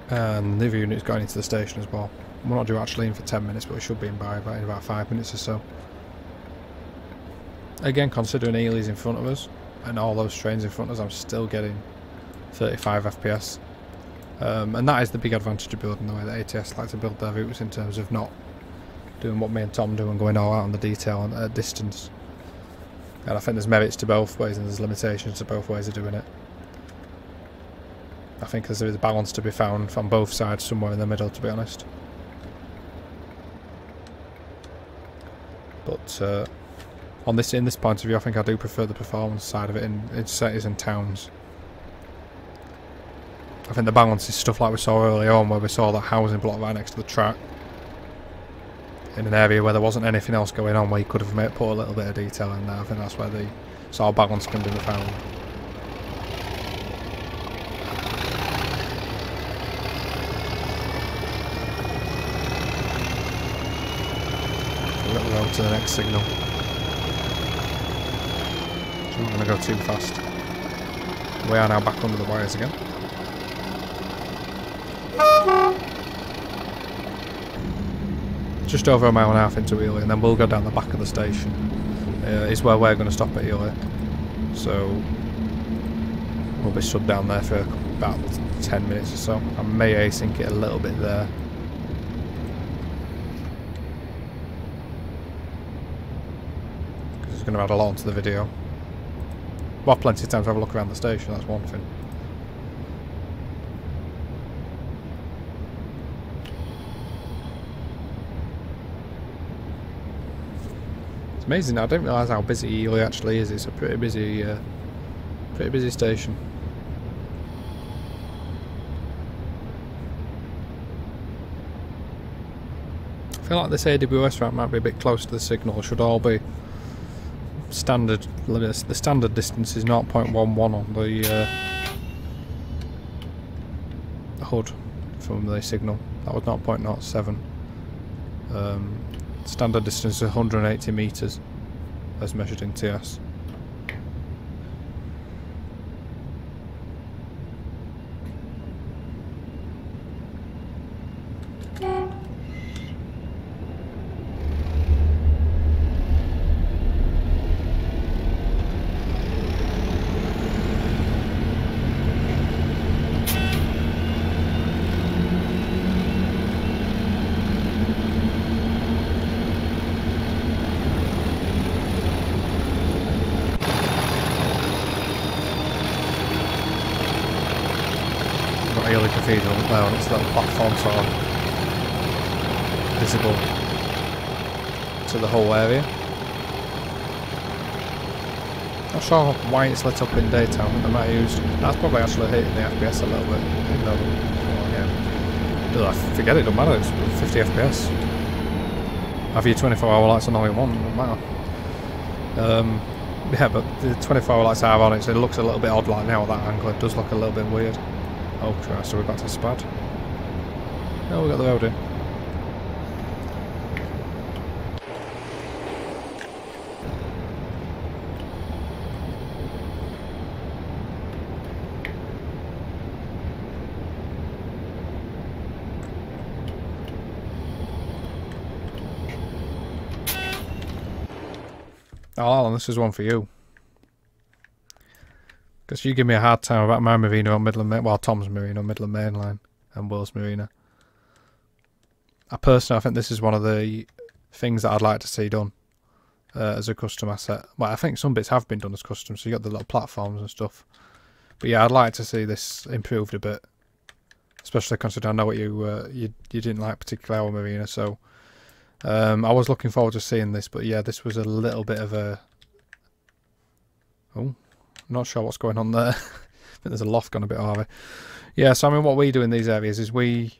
And the other unit's going into the station as well. We're not due actually in for 10 minutes, but we should be in by in about 5 minutes or so. Again, considering Ely's in front of us, and all those trains in front of us, I'm still getting 35 FPS. And that is the big advantage of building the way that ATS like to build their routes, in terms of not doing what me and Tom do and going all out on the detail and at distance. And I think there's merits to both ways, and there's limitations to both ways of doing it. I think there's a balance to be found from both sides, somewhere in the middle, to be honest. But in this point of view, I think I do prefer the performance side of it in cities and towns. I think the balance is stuff like we saw earlier on, where we saw that housing block right next to the track, in an area where there wasn't anything else going on, where you could have put a little bit of detail in there. I think that's where the sort of balance can be found. We'll get round to the next signal. So I'm not going to go too fast. We are now back under the wires again. Just over a mile and a half into Ely, and then we'll go down the back of the station. is where we're going to stop at Ely. So we'll be stood down there for about 10 minutes or so. I may async it a little bit there. Because it's going to add a lot onto the video. We'll have plenty of time to have a look around the station, that's one thing. It's amazing, I didn't realise how busy Ely actually is. It's a pretty busy station. I feel like this AWS route might be a bit close to the signal. It should all be standard. The standard distance is 0.11 on the HUD from the signal. That was 0.07. Standard distance is 180 meters as measured in TS. Ely Cathedral up there on its little platform, sort of visible to the whole area. Not sure why it's lit up in daytime. I might have used. That's probably actually hitting the FPS a little bit. I forget it, don't matter. It's 50 FPS. Have your 24-hour lights on only one, don't matter. Yeah, but the 24-hour lights I have on it, so it looks a little bit odd like now at that angle. It does look a little bit weird. Oh Christ, so we're back to Spad. Oh, we got the road in. Oh, Alan, this is one for you. Because you give me a hard time about my marina on Midland Main, well, Tom's marina on Midland Main Line and Will's marina. I think this is one of the things that I'd like to see done as a custom asset. Well, I think some bits have been done as custom, so you got the little platforms and stuff. But yeah, I'd like to see this improved a bit, especially considering I know what you didn't like particularly our marina. So I was looking forward to seeing this, but yeah, this was a little bit of a. Oh. Not sure what's going on there. I think there's a loft gone a bit harvey. Yeah, so I mean what we do in these areas is we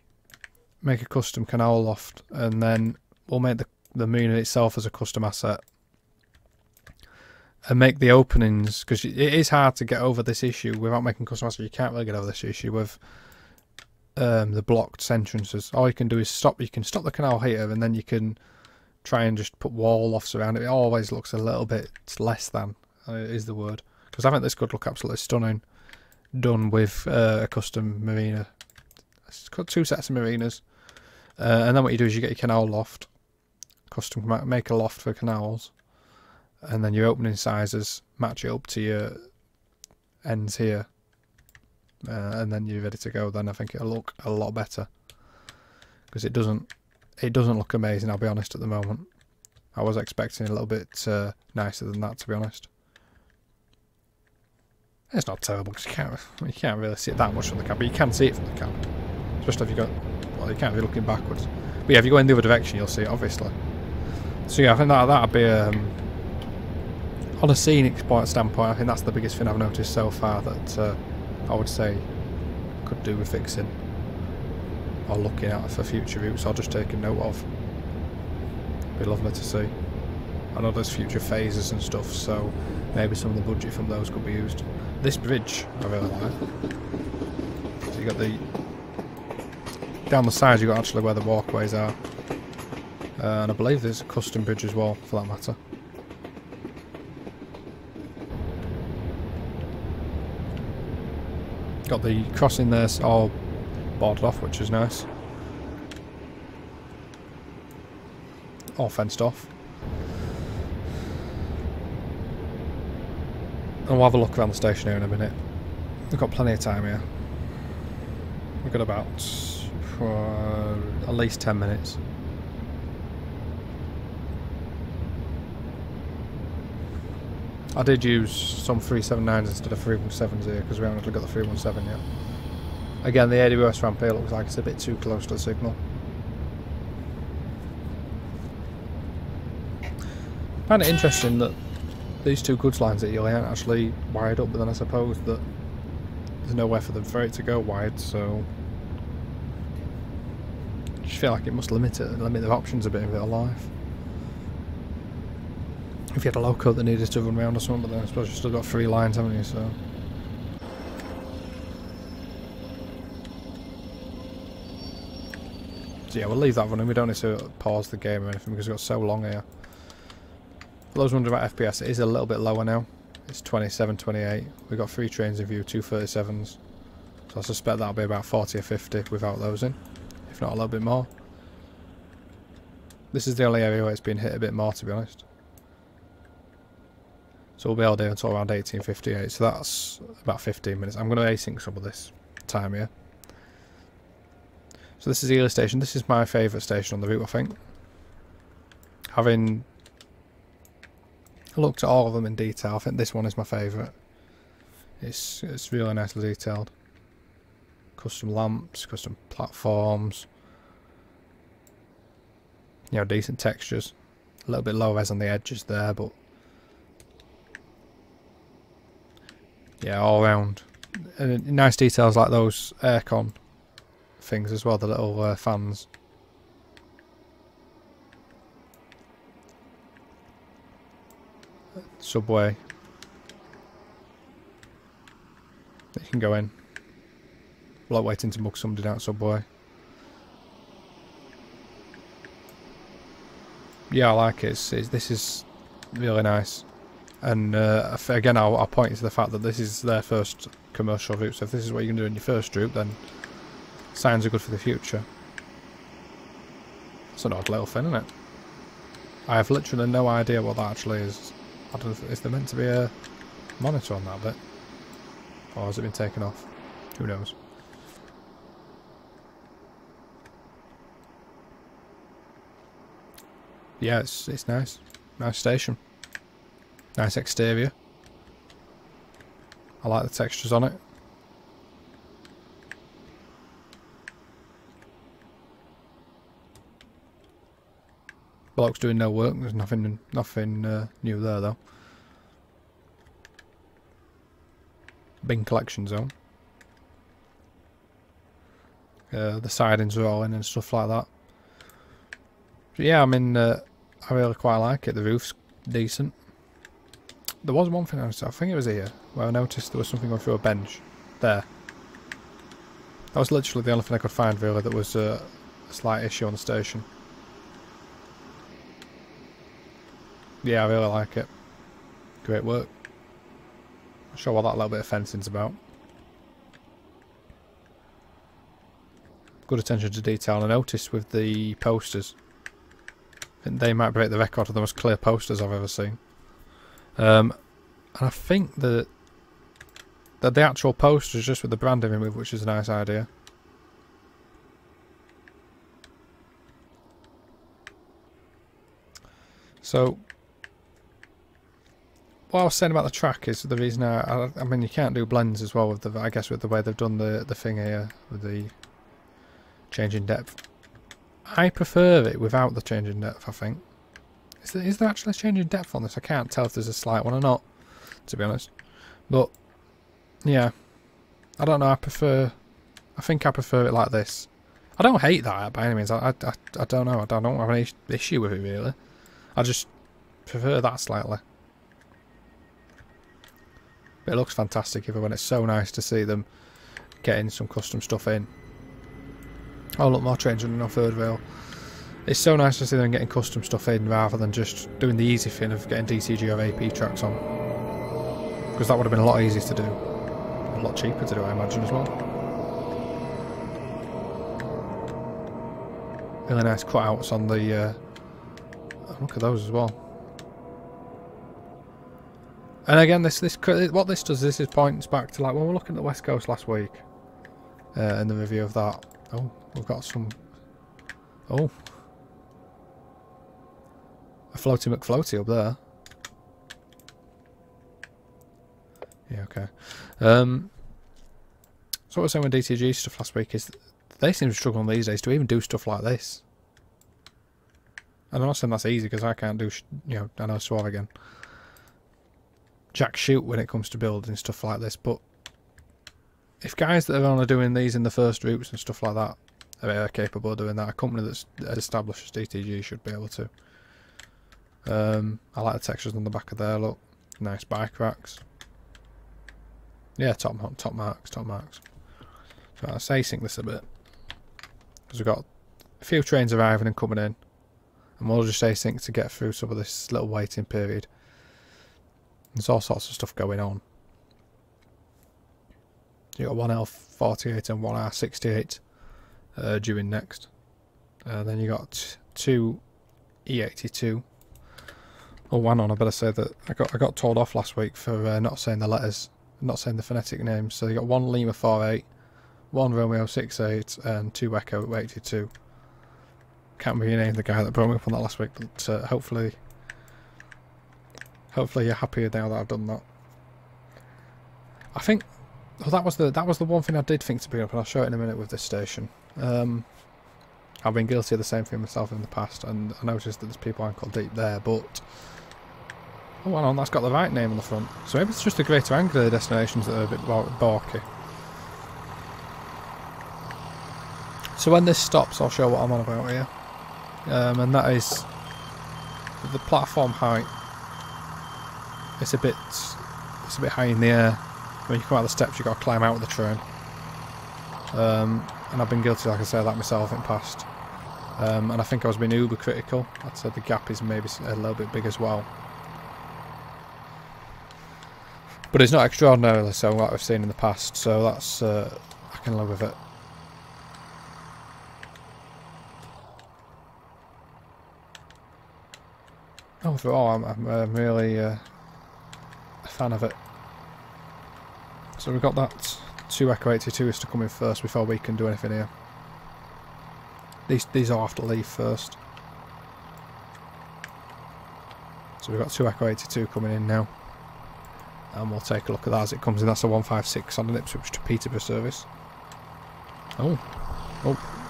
make a custom canal loft and then we'll make the marina itself as a custom asset and make the openings, because it is hard to get over this issue without making custom assets. You can't really get over this issue with the blocked entrances. All you can do is stop the canal here and then you can try and just put wall lofts around it. It always looks a little bit less than is the word. Because I think this could look absolutely stunning done with a custom marina. It's got two sets of marinas. And then what you do is you get your canal loft. Custom make a loft for canals. And then your opening sizes match it up to your ends here. And then you're ready to go. Then I think it'll look a lot better. Because it doesn't look amazing, I'll be honest, at the moment. I was expecting a little bit nicer than that, to be honest. It's not terrible because you can't really see it that much from the cab, but you can see it from the cab. Especially if you you can't be looking backwards. But yeah, if you go in the other direction, you'll see it, obviously. So yeah, I think that'd be on a scenic standpoint. I think that's the biggest thing I've noticed so far that I would say could do with fixing or looking at for future routes or just taking note of. Be lovely to see. I know there's future phases and stuff, so maybe some of the budget from those could be used. This bridge I really like. So you got the down the sides, you got actually where the walkways are, and I believe there's a custom bridge as well, for that matter. Got the crossing there all boarded off, which is nice. All fenced off. And we'll have a look around the station here in a minute. We've got plenty of time here. We've got about at least 10 minutes. I did use some 379s instead of 317s here because we haven't actually got the 317 yet. Again, the AWS ramp here looks like it's a bit too close to the signal. I find it interesting that these two goods lines at Ely aren't actually wired up, but then I suppose that there's nowhere for it to go wide, so I just feel like it must limit their options a bit in real life. If you had a loco that needed to run around or something, but then I suppose you've still got 3 lines, haven't you, so... So yeah, we'll leave that running. We don't need to pause the game or anything because we've got so long here. For those wondering about FPS, it is a little bit lower now. It's 27, 28. We've got 3 trains in view, 2 37s. So I suspect that'll be about 40 or 50 without those in, if not a little bit more. This is the only area where it's been hit a bit more, to be honest. So we'll be all day until around 18:58, so that's about 15 minutes. I'm going to async some of this time here. So this is Ely Station. This is my favourite station on the route, I think. Having looked at all of them in detail, I think this one is my favourite. It's really nicely detailed. Custom lamps, custom platforms. You know, decent textures. A little bit low res on the edges there, but yeah, all round. And nice details like those aircon things as well, the little fans. Subway that you can go in. Like waiting to mug somebody down Subway. Yeah, I like it. This is really nice. And again, I'll point you to the fact that this is their first commercial route. So if this is what you're going to do in your first route, then signs are good for the future. It's an odd little thing, isn't it? I have literally no idea what that actually is. I don't know if is there meant to be a monitor on that bit, or has it been taken off? Who knows? Yeah, it's nice. Nice station. Nice exterior. I like the textures on it. Bloke's doing no work. There's nothing new there though. Bin collection zone. The sidings are all in and stuff like that. But yeah, I mean, I really quite like it. The roof's decent. There was one thing I think it was here, where I noticed there was something going through a bench. There. That was literally the only thing I could find really that was a slight issue on the station. Yeah, I really like it. Great work. I'll show what that little bit of fencing's about. Good attention to detail. I noticed with the posters, I think they might break the record of the most clear posters I've ever seen. And I think that the actual poster is just with the branding removed, which is a nice idea. So what I was saying about the track is the reason I mean you can't do blends as well with the, I guess with the way they've done the thing here with the change in depth. I prefer it without the change in depth, I think. Is there actually a change in depth on this? I can't tell if there's a slight one or not, to be honest. But yeah, I don't know. I think I prefer it like this. I don't hate that by any means. I don't know. I don't have any issue with it really. I just prefer that slightly. But it looks fantastic even when it's so nice to see them getting some custom stuff in. Oh look, more trains running off Third Rail. It's so nice to see them getting custom stuff in rather than just doing the easy thing of getting DCG or AP tracks on. Because that would have been a lot easier to do. A lot cheaper to do, I imagine, as well. Really nice cutouts on the... look at those as well. And again, what this does, this is points back to like when we were looking at the West Coast last week, and the review of that. Oh, we've got some. Oh, a floaty McFloaty up there. Yeah, okay. So what we're saying with DTG stuff last week is they seem to struggle these days to even do stuff like this. And I'm not saying that's easy because I can't do, I know swear again. Jack shoot when it comes to building stuff like this, but if guys that are only doing these in the first routes and stuff like that are capable of doing that, a company that's as established as DTG should be able to. I like the textures on the back of there, look. Nice bike racks. Yeah, top marks. So let's async this a bit. Because we've got a few trains arriving and coming in. And we'll just async to get through some of this little waiting period. There's all sorts of stuff going on. You got one L48 and one R68 due in next. Then you got two E82. Oh, hang on, I better say that I got told off last week for not saying the letters, not saying the phonetic names. So you got one Lima 48, one Romeo 68, and two Echo 82. Can't remember your name, the guy that brought me up on that last week, but hopefully you're happier now that I've done that. I think that was the one thing I did think to bring up, and I'll show it in a minute with this station. I've been guilty of the same thing myself in the past, and I noticed that there's people ankle deep there, but oh, hang on, that's got the right name on the front. So maybe it's just the greater angular destinations that are a bit balky. So when this stops, I'll show what I'm on about here. And that is the platform height. It's a bit high in the air. When you come out of the steps, you've got to climb out of the train. And I've been guilty, like I say, of that myself in the past. And I think I was being uber critical. I'd say the gap is maybe a little bit big as well. But it's not extraordinarily so like I've seen in the past, so that's I can live with it. Overall, I'm really a fan of it. So we've got that two Echo 82s to come in first before we can do anything here. These all have to leave first. So we've got two Echo 82 coming in now. And we'll take a look at that as it comes in. That's a 156 on an Ipswich to Peterborough service. Oh,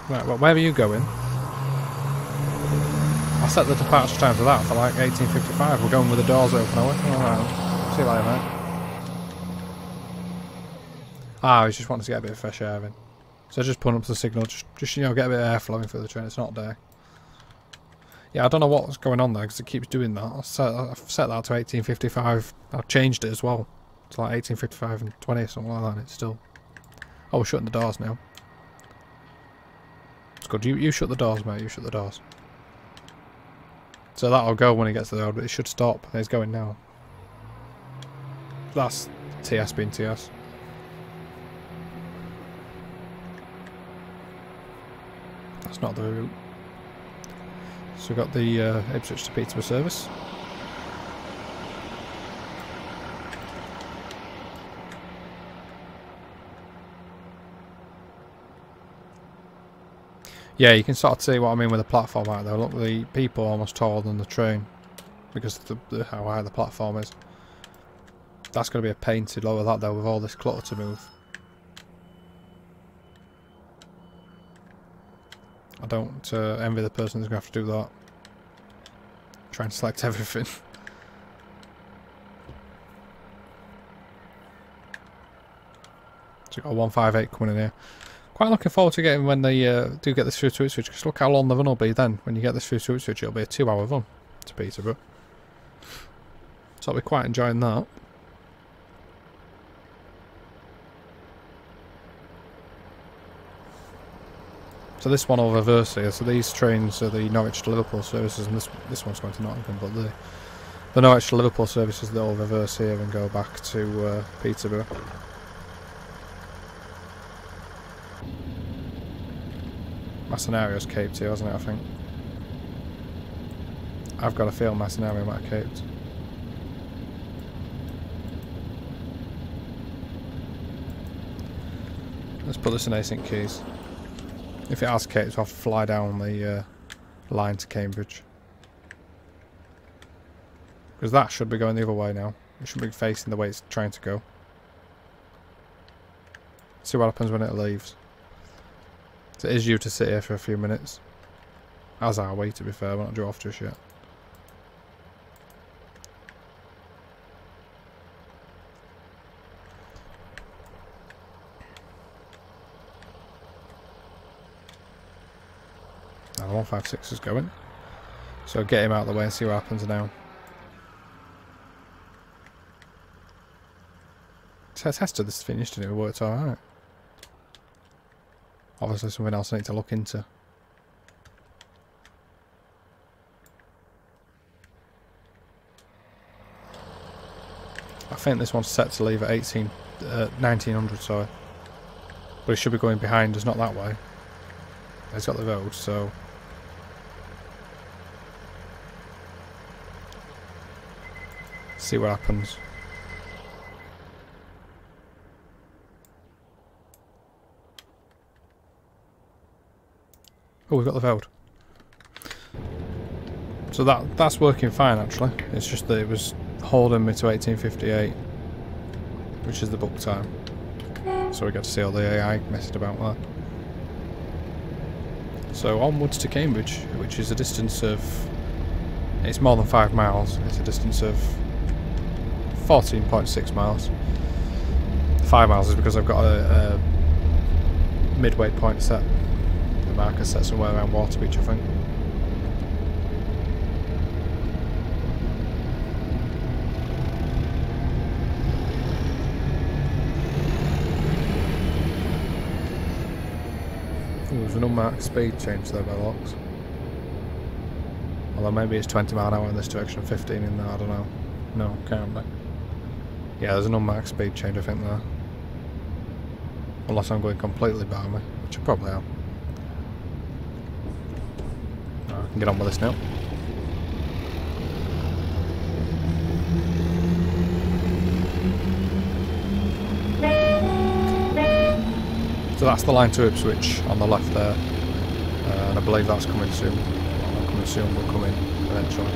right, well, where are you going? I set the departure time for that for like 18:55. We're going with the doors open, are we? Alright, see you later, mate. I was just wanting to get a bit of fresh air in. So just putting up the signal, just get a bit of air flowing through the train. It's not day. Yeah, I don't know what's going on there because it keeps doing that. I've set that to 18:55. I've changed it as well. It's like 18:55 and 20 or something like that. And it's still. Oh, we're shutting the doors now. It's good. You shut the doors, mate. You shut the doors. So that'll go when it gets to the road, but it should stop. It's going now. That's TS being TS. That's not the route. So we've got the Ipswich to Peterborough service. Yeah, you can sort of see what I mean with the platform out there. Look, the people are almost taller than the train because of how high the platform is. That's going to be a pain to lower that though with all this clutter to move. I don't envy the person who's going to have to do that. Try and select everything. So we've got a 158 coming in here. Quite looking forward to getting when they do get this through to Ipswich, because look how long the run will be then. When you get this through to Ipswich, it'll be a 2-hour run to Peterborough. So I'll be quite enjoying that. So this one will reverse here. So these trains are the Norwich to Liverpool services, and this one's going to Nottingham, but the Norwich to Liverpool services, they'll reverse here and go back to Peterborough. Massenario's caped here, hasn't it, I think? I've got a feel Massenario might have caped. Let's put this in async keys. If it has Kate, I'll have to fly down the line to Cambridge. Because that should be going the other way now. It should be facing the way it's trying to go. See what happens when it leaves. So it is due to sit here for a few minutes. As are we, to be fair. We're not due off just yet. Now the 156 is going. So get him out of the way and see what happens now. So I tested this finished and it worked alright. Obviously something else I need to look into. I think this one's set to leave at 1900, sorry. But it should be going behind us, not that way. It's got the road, so... see what happens. Oh, we've got the road. So that's working fine actually. It's just that it was holding me to 1858, which is the book time. So we get to see all the AI messed about there. So onwards to Cambridge, which is a distance of... it's more than 5 miles. It's a distance of 14.6 miles. 5 miles is because I've got a midway point set. The marker set somewhere around Waterbeach, I think. There's an unmarked speed change there by locks. Although maybe it's 20 mile an hour in this direction, 15 in there, I don't know. No, can't be. Yeah, there's an unmarked speed change I think there. Unless I'm going completely balmy, which I probably am. I can get on with this now. So that's the line to Ipswich on the left there, and I believe that's coming soon. Well, not coming soon, but coming eventually.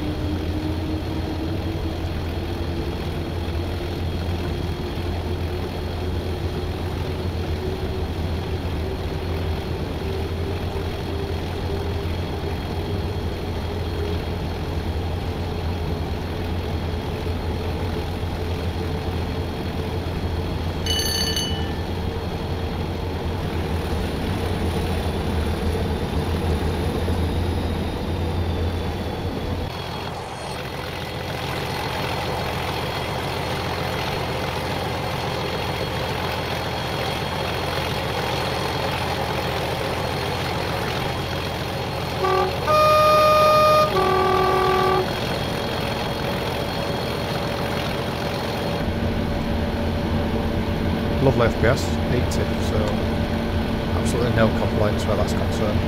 Lovely FPS, 80, so absolutely no complaints where that's concerned.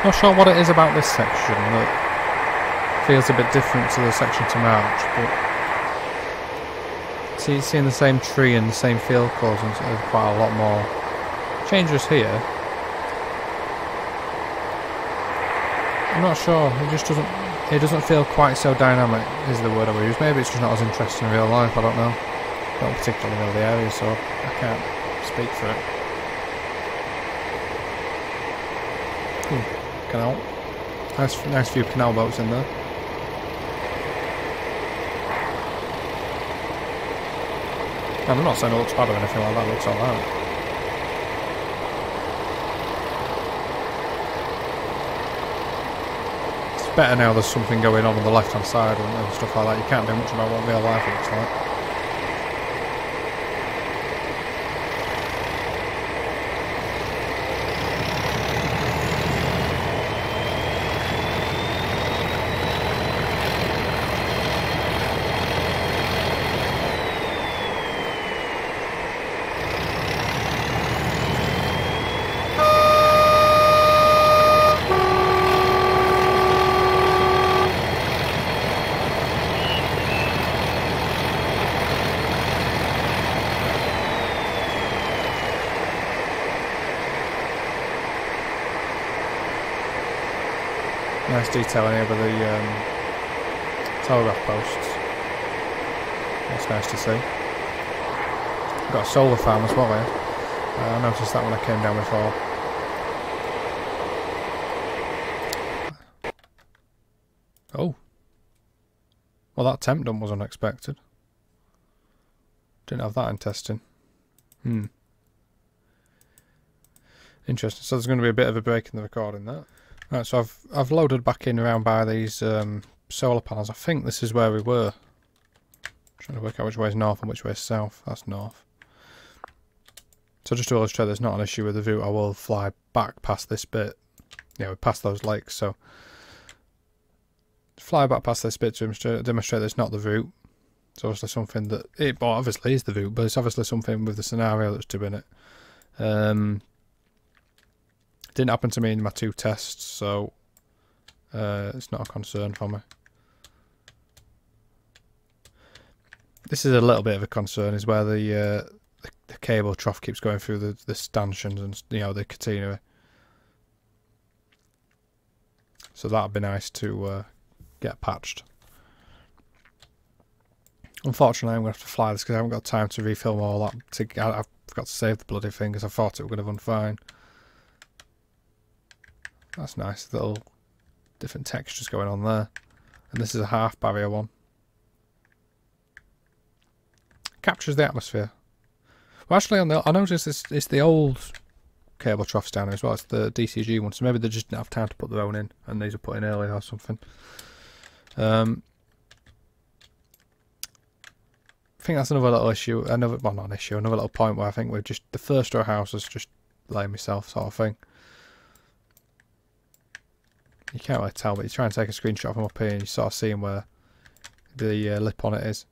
Not sure what it is about this section that feels a bit different to the section to March, but seeing the same tree and the same field colours and quite a lot more changes here. I'm not sure. It doesn't feel quite so dynamic is the word I would use. Maybe it's just not as interesting in real life. I don't know. Don't particularly know the area, so I can't speak for it. Canal. Nice few canal boats in there. And I'm not saying it looks bad or anything like that, it looks alright. It's better now there's something going on the left hand side and stuff like that. You can't do much about what real life looks like. Nice detail in here with the telegraph posts. That's nice to see. Got a solar farm as well here. I noticed that when I came down before. Oh. Well, that temp dump was unexpected. Didn't have that in testing. Interesting. So there's going to be a bit of a break in the recording there. Right, so I've loaded back in around by these solar panels. I think this is where we were. Trying to work out which way is north and which way is south. That's north. So just to illustrate there's not an issue with the route, I will fly back past this bit. Yeah, we passed those lakes, so fly back past this bit to demonstrate that it's not the route. It's obviously something that it obviously is the route, but it's obviously something with the scenario that's doing it. Didn't happen to me in my 2 tests, so it's not a concern for me. This is a little bit of a concern, is where the cable trough keeps going through the stanchions and the catenary. So that'd be nice to get patched. Unfortunately, I'm going to have to fly this because I haven't got time to refilm all that. I've got to save the bloody thing because I thought it was going to run fine. That's nice, little different textures going on there. And this is a half barrier one. Captures the atmosphere. Well, actually, I noticed it's the old cable troughs down here as well. It's the DCG one, so maybe they just didn't have time to put their own in, and these are put in early or something. I think that's another little issue. Well, not an issue. Another little point where I think the first row house is just laying myself sort of thing. You can't really tell, but you try and take a screenshot from up here and you sort of seeing where the lip on it is.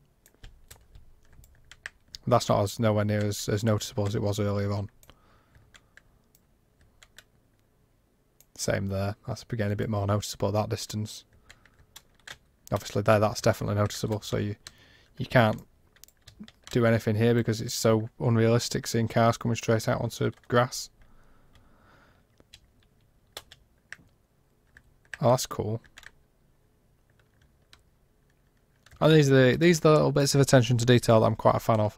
That's not nowhere near as noticeable as it was earlier on. Same there. That's getting a bit more noticeable at that distance. Obviously there, that's definitely noticeable, so you can't do anything here because it's so unrealistic seeing cars coming straight out onto grass. Oh, that's cool. And these are the little bits of attention to detail that I'm quite a fan of.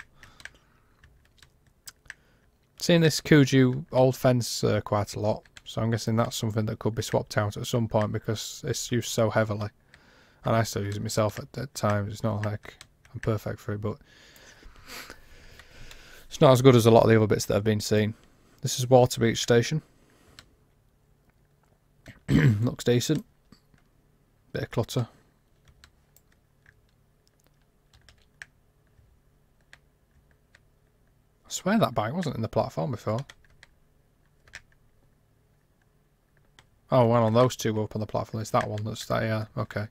Seeing this Kuju old fence quite a lot, so I'm guessing that's something that could be swapped out at some point because it's used so heavily. And I still use it myself at times. It's not like I'm perfect for it, but it's not as good as a lot of the other bits that have been seen. This is Water Beach Station. Looks decent. Bit of clutter. I swear that bike wasn't in the platform before. Oh, well, on those two were up on the platform. It's that one that's that, yeah, okay.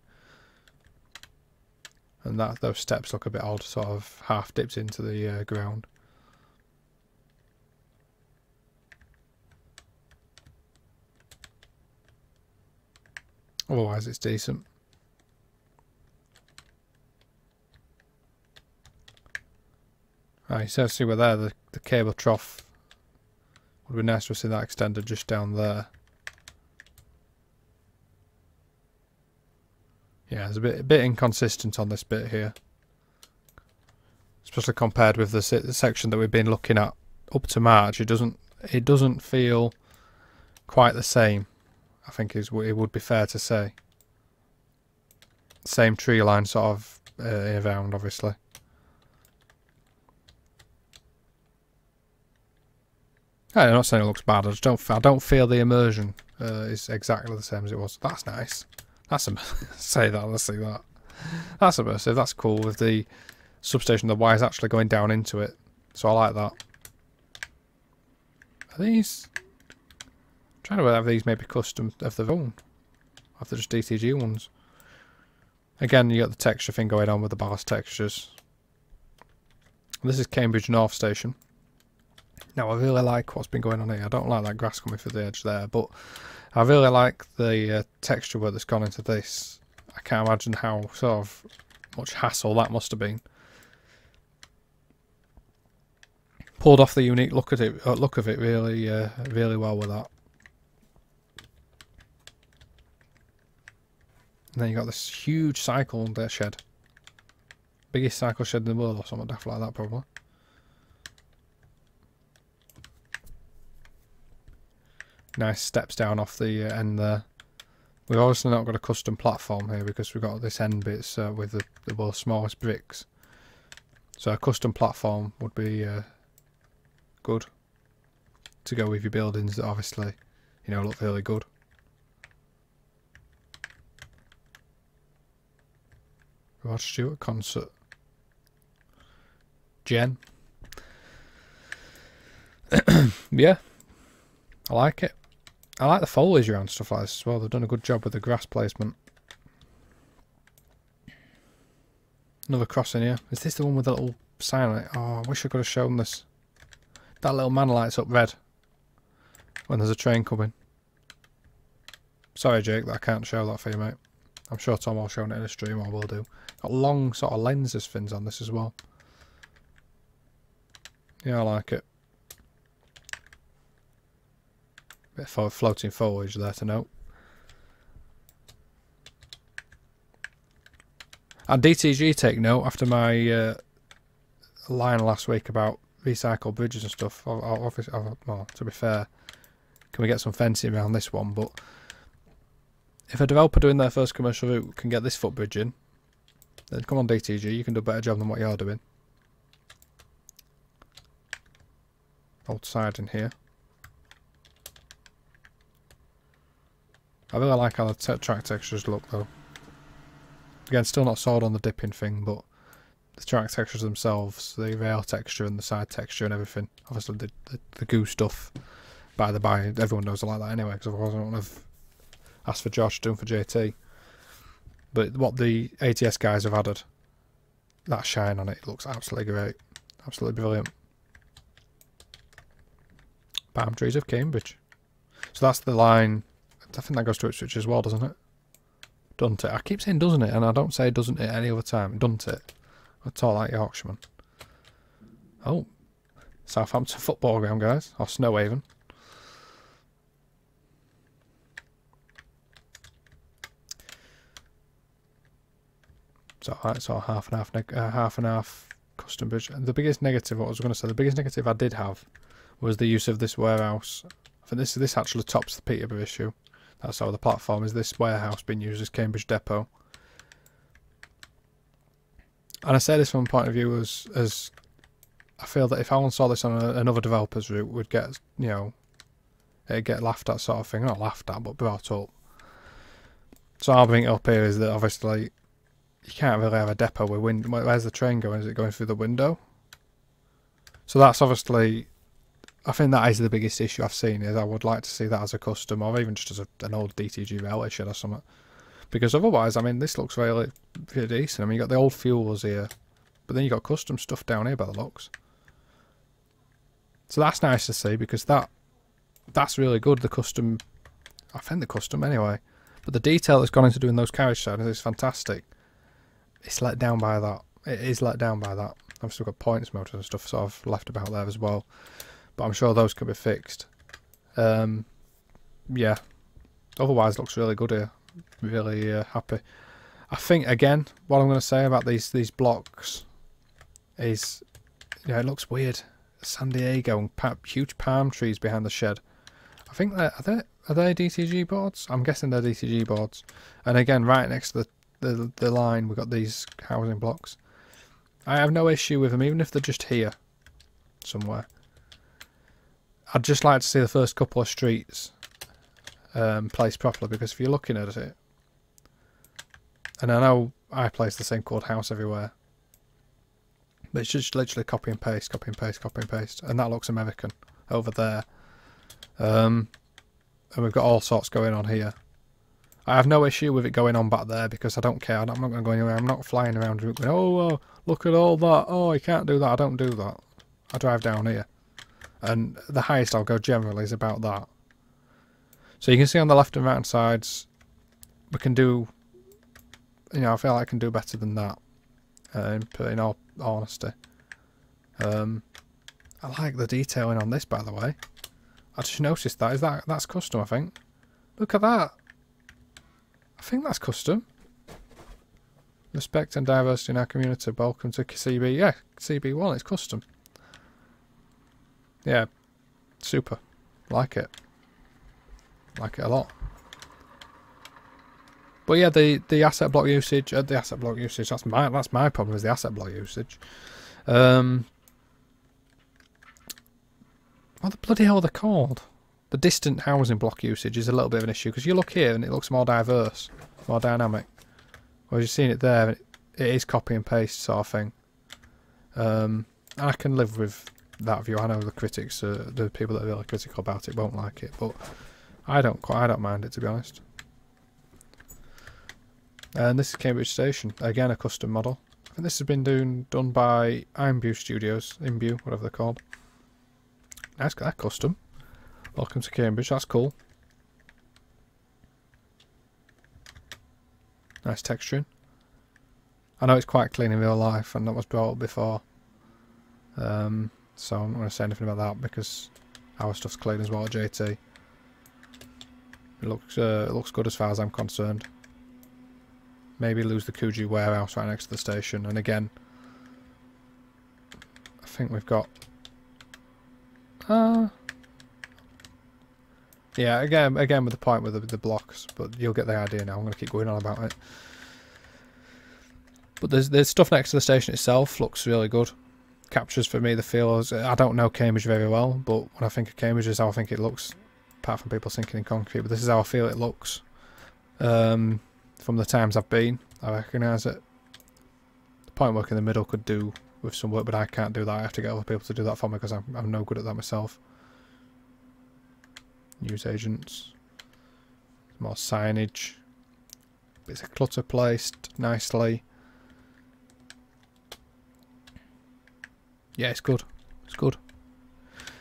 And those steps look a bit odd, sort of half dipped into the ground. Otherwise, it's decent. Right, so see where there, the cable trough. Would be nice to see that extended just down there. Yeah, it's a bit inconsistent on this bit here. especially compared with the section that we've been looking at up to March. It doesn't feel quite the same, I think it would be fair to say. Same tree line sort of around, obviously. I'm not saying it looks bad. I don't feel the immersion is exactly the same as it was. That's nice. That's say that. Let's see that. That's immersive. That's cool. With the substation, the wires actually going down into it. So I like that. Are these? I'm trying to have these maybe custom of their own. Or if they're just DTG ones. Again, you got the texture thing going on with the ballast textures. This is Cambridge North Station. Now, I really like what's been going on here. I don't like that grass coming through the edge there, but I really like the texture work that's gone into this. I can't imagine how sort of much hassle that must have been. Pulled off the unique look of it really, really well with that. And then you got this huge cycle shed. Biggest cycle shed in the world or something daft like that, probably. Nice steps down off the end there. We've obviously not got a custom platform here because we've got this end bits with the world's smallest bricks. So a custom platform would be good to go with your buildings that obviously, you know, look really good. Rod Stewart concert. Jen. Yeah, I like it. I like the foliage around stuff like this as well. They've done a good job with the grass placement. Another crossing here. Is this the one with the little sign on it? Oh, I wish I could have shown this. That little man lights up red when there's a train coming. Sorry, Jake, that I can't show that for you, mate. I'm sure Tom will show it in a stream, or will do. Got long sort of lenses fins on this as well. Yeah, I like it. Bit of floating foliage there to note. And DTG take note after my line last week about recycled bridges and stuff. Well, to be fair, can we get some fencing around this one? But if a developer doing their first commercial route can get this footbridge in, then come on DTG, you can do a better job than what you're doing. Old side in here. I really like how the track textures look though. Again, still not sold on the dipping thing, but the track textures themselves, the rail texture and the side texture and everything. Obviously the goo stuff, by the by, everyone knows I like that anyway, because otherwise I wouldn't have asked for Josh to do them for JT. But what the ATS guys have added, that shine on it looks absolutely great. Absolutely brilliant. Palm trees of Cambridge. So that's the line. I think that goes to Ipswich as well, doesn't it? Doesn't it? I keep saying doesn't it, and I don't say doesn't it any other time. Doesn't it? I talk like Yorkshireman. Oh, Southampton football ground, guys, or Snowhaven. So half and half custom bridge. And the biggest negative, what I was going to say, the biggest negative I did have was the use of this warehouse. I think this actually tops the Peterborough issue. That's how the platform is. This warehouse being used as Cambridge Depot. And I say this from a point of view as I feel that if Alan saw this on another developer's route, would get, you know, it'd get laughed at sort of thing. Not laughed at, but brought up. So I'll bring it up here is that obviously you can't really have a depot with wind. Where's the train going? Is it going through the window? So that's obviously, I think that is the biggest issue I've seen. Is I would like to see that as a custom, or even just as an old DTG railway shed or something. Because otherwise, I mean, this looks really decent. I mean, you got the old fuels here, but then you got custom stuff down here by the looks. So that's nice to see, because that's really good. The custom, I think the custom anyway. But the detail that's gone into doing those carriage sidings is fantastic. It's let down by that. It is let down by that. I've still got points motors and stuff sort of left about there as well. But I'm sure those could be fixed. Yeah. Otherwise, it looks really good here. Really happy. I think, again, what I'm going to say about these blocks is, yeah, it looks weird. San Diego and huge palm trees behind the shed. I think are they DTG boards? I'm guessing they're DTG boards. And again, right next to the line, we've got these housing blocks. I have no issue with them, even if they're just here somewhere. I'd just like to see the first couple of streets placed properly, because if you're looking at it, and I know I place the same coloured house everywhere, but it's just literally copy and paste, copy and paste, copy and paste, and that looks American over there. And we've got all sorts going on here. I have no issue with it going on back there, because I don't care. I'm not going to go anywhere. I'm not flying around going, oh, look at all that. Oh, you can't do that. I don't do that. I drive down here. And the highest I'll go generally is about that. So you can see on the left and right hand sides, we can do, you know, I feel like I can do better than that, in all honesty. I like the detailing on this, by the way. I just noticed that's custom, I think. Look at that. I think that's custom. Respect and diversity in our community. Welcome to CB. Yeah, CB1, it's custom. Yeah, super. Like it. Like it a lot. But yeah, the asset block usage, that's my problem, is the asset block usage. What the bloody hell are they called? The distant housing block usage is a little bit of an issue, because you look here and it looks more diverse, more dynamic. Whereas you've seen it there, it is copy and paste sort of thing. And I can live with that view. I know the critics, the people that are really critical about it won't like it, but I don't mind it, to be honest. And this is Cambridge Station, again a custom model. I think this has been done by Imbue Studios, Imbue, whatever they're called. Nice, that custom. Welcome to Cambridge, that's cool. Nice texturing. I know it's quite clean in real life, and that was brought up before. So I'm not going to say anything about that, because our stuff's clean as well at JT. It looks good as far as I'm concerned. Maybe lose the Coogee warehouse right next to the station, and again, I think we've got. Yeah, again with the point with the blocks, but you'll get the idea now. I'm going to keep going on about it. But there's stuff next to the station itself, looks really good. Captures for me the feels. I don't know Cambridge very well, but when I think of Cambridge, this is how I think it looks. Apart from people thinking in concrete, but this is how I feel it looks. From the times I've been, I recognise it. The point work in the middle could do with some work, but I can't do that. I have to get other people to do that for me, because I'm no good at that myself. News agents, more signage. Bits of clutter placed nicely. Yeah, it's good. It's good.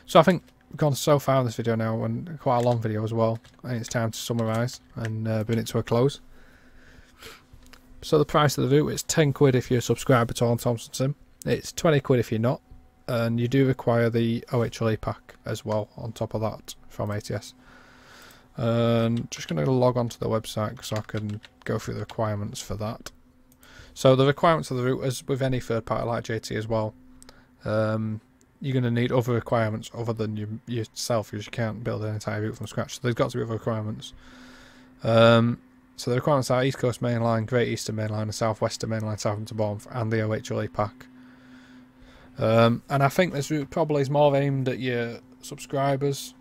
So I think we've gone so far in this video now, and quite a long video as well. I think it's time to summarise and bring it to a close. So the price of the route is 10 quid if you're a subscriber to All Thompson Sim. It's 20 quid if you're not, and you do require the OHLE pack as well on top of that from ATS. And just going to log on to the website so I can go through the requirements for that. So the requirements of the route, as with any third party like JT as well, you're going to need other requirements other than yourself, because you can't build an entire route from scratch. So there's got to be other requirements. So the requirements are East Coast Main Line, Great Eastern Main Line, and South Western Main Line, Southampton to Bournemouth, and the OHLE pack. And I think this route probably is more aimed at your subscribers.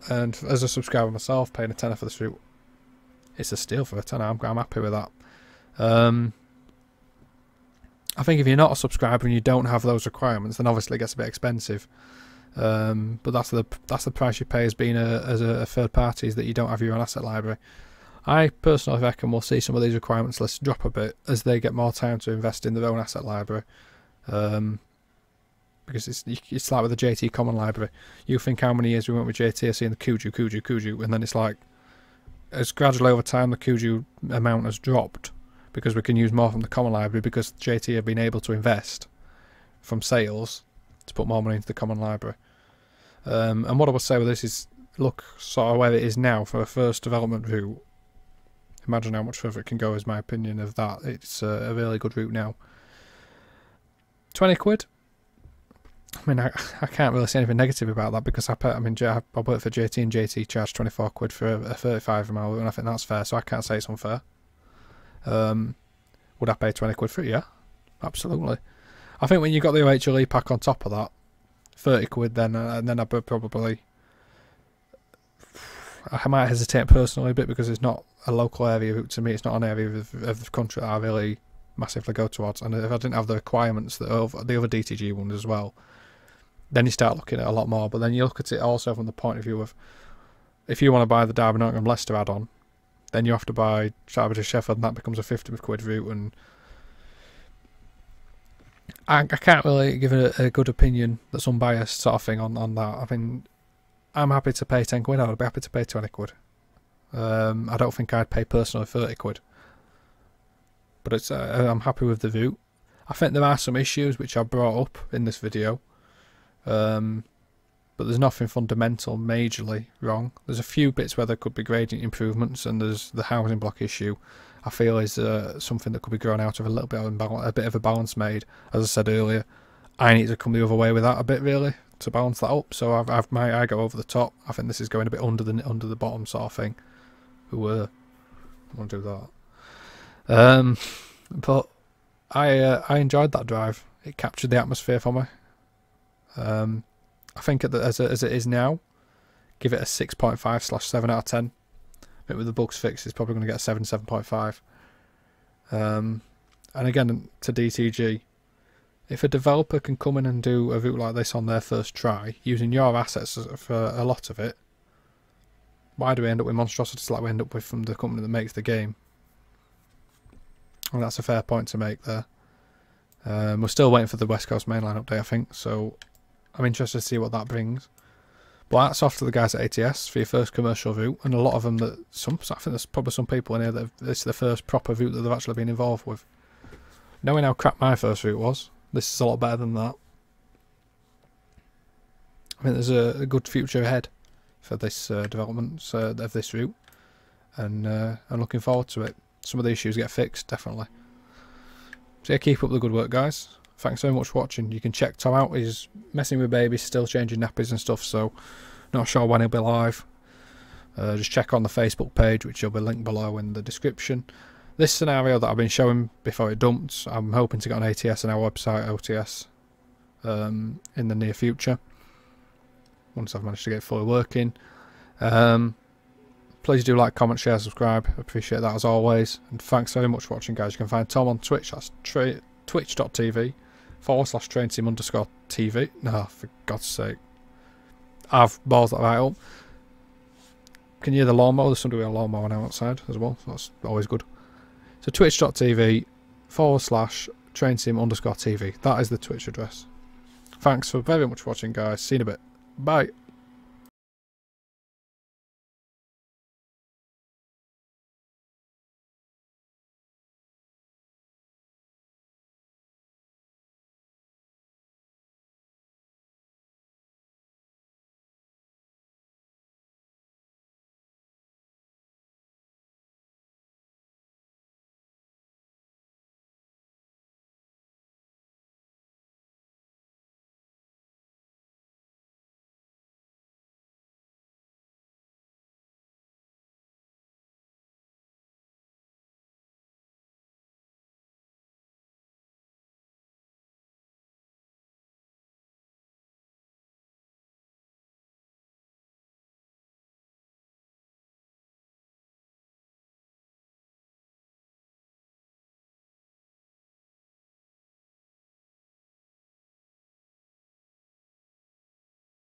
And as a subscriber myself, paying a tenner for this route, it's a steal for a tenner. I'm happy with that. I think if you're not a subscriber and you don't have those requirements, then obviously it gets a bit expensive. But that's the price you pay as being as a third party, is that you don't have your own asset library. I personally reckon we'll see some of these requirements lists drop a bit as they get more time to invest in their own asset library. Because it's like with the JT Common Library. You think how many years we went with JT seeing the Coogee, and then it's like, as gradually over time the Coogee amount has dropped, because we can use more from the Common Library, because JT have been able to invest from sales to put more money into the Common Library. And what I would say with this is, look sort of where it is now for a first development route. Imagine how much further it can go, is my opinion of that. It's a really good route now. 20 quid. I mean, I can't really say anything negative about that because I work for JT and JT charged 24 quid for a 35 mile and I think that's fair, so I can't say it's unfair. Would I pay 20 quid for it? Yeah, absolutely. I think when you got the OHLE pack on top of that, 30 quid then, and then I'd probably... I might hesitate personally a bit because it's not a local area route to me. It's not an area of the country that I really massively go towards. And if I didn't have the requirements that the other DTG ones as well, then you start looking at a lot more. But then you look at it also from the point of view of, if you want to buy the Derby, Nottingham, Leicester add-on, then you have to buy Derby to Sheffield, and that becomes a 50 quid route. And I can't really give a good opinion that's unbiased sort of thing on that. I mean, I'm happy to pay 10 quid. I would be happy to pay 20 quid. I don't think I'd pay personally 30 quid. But it's I'm happy with the route. I think there are some issues which I brought up in this video. But there's nothing fundamental majorly wrong. There's a few bits where there could be gradient improvements, and there's the housing block issue. I feel is something that could be grown out of a bit of a balance made. As I said earlier, I need to come the other way with that a bit really to balance that up. So I go over the top. I think this is going a bit under the bottom sort of thing. I want to do that. But I enjoyed that drive. It captured the atmosphere for me. I think as it is now, give it a 6.5/7 out of 10. I think with the bugs fixed, it's probably going to get a 7.5. And again, to DTG, if a developer can come in and do a route like this on their first try, using your assets for a lot of it, why do we end up with monstrosities like we end up with from the company that makes the game? Well, that's a fair point to make there. We're still waiting for the West Coast mainline update, I think, so I'm interested to see what that brings. But hats off to the guys at ATS for your first commercial route, and a lot of them I think there's probably some people in here that this is the first proper route that they've actually been involved with. Knowing how crap my first route was, this is a lot better than that. I think there's a good future ahead for this development of this route, and I'm looking forward to it. Some of the issues get fixed, definitely. So yeah, keep up the good work, guys. Thanks so much for watching. You can check Tom out. He's messing with babies, still changing nappies and stuff, so not sure when he'll be live. Just check on the Facebook page, which will be linked below in the description. This scenario that I've been showing before it dumped, I'm hoping to get on ATS and our website, OTS, in the near future, once I've managed to get it fully working. Please do like, comment, share, subscribe. Appreciate that as always. And thanks very much for watching, guys. You can find Tom on Twitch. That's twitch.tv/trainteam_TV. No, for God's sake. I've balls that right up. Can you hear the lawnmower? There's somebody with a lawnmower now outside as well. So that's always good. So twitch.tv/trainteam_TV. That is the Twitch address. Thanks for very much watching, guys. See you in a bit. Bye.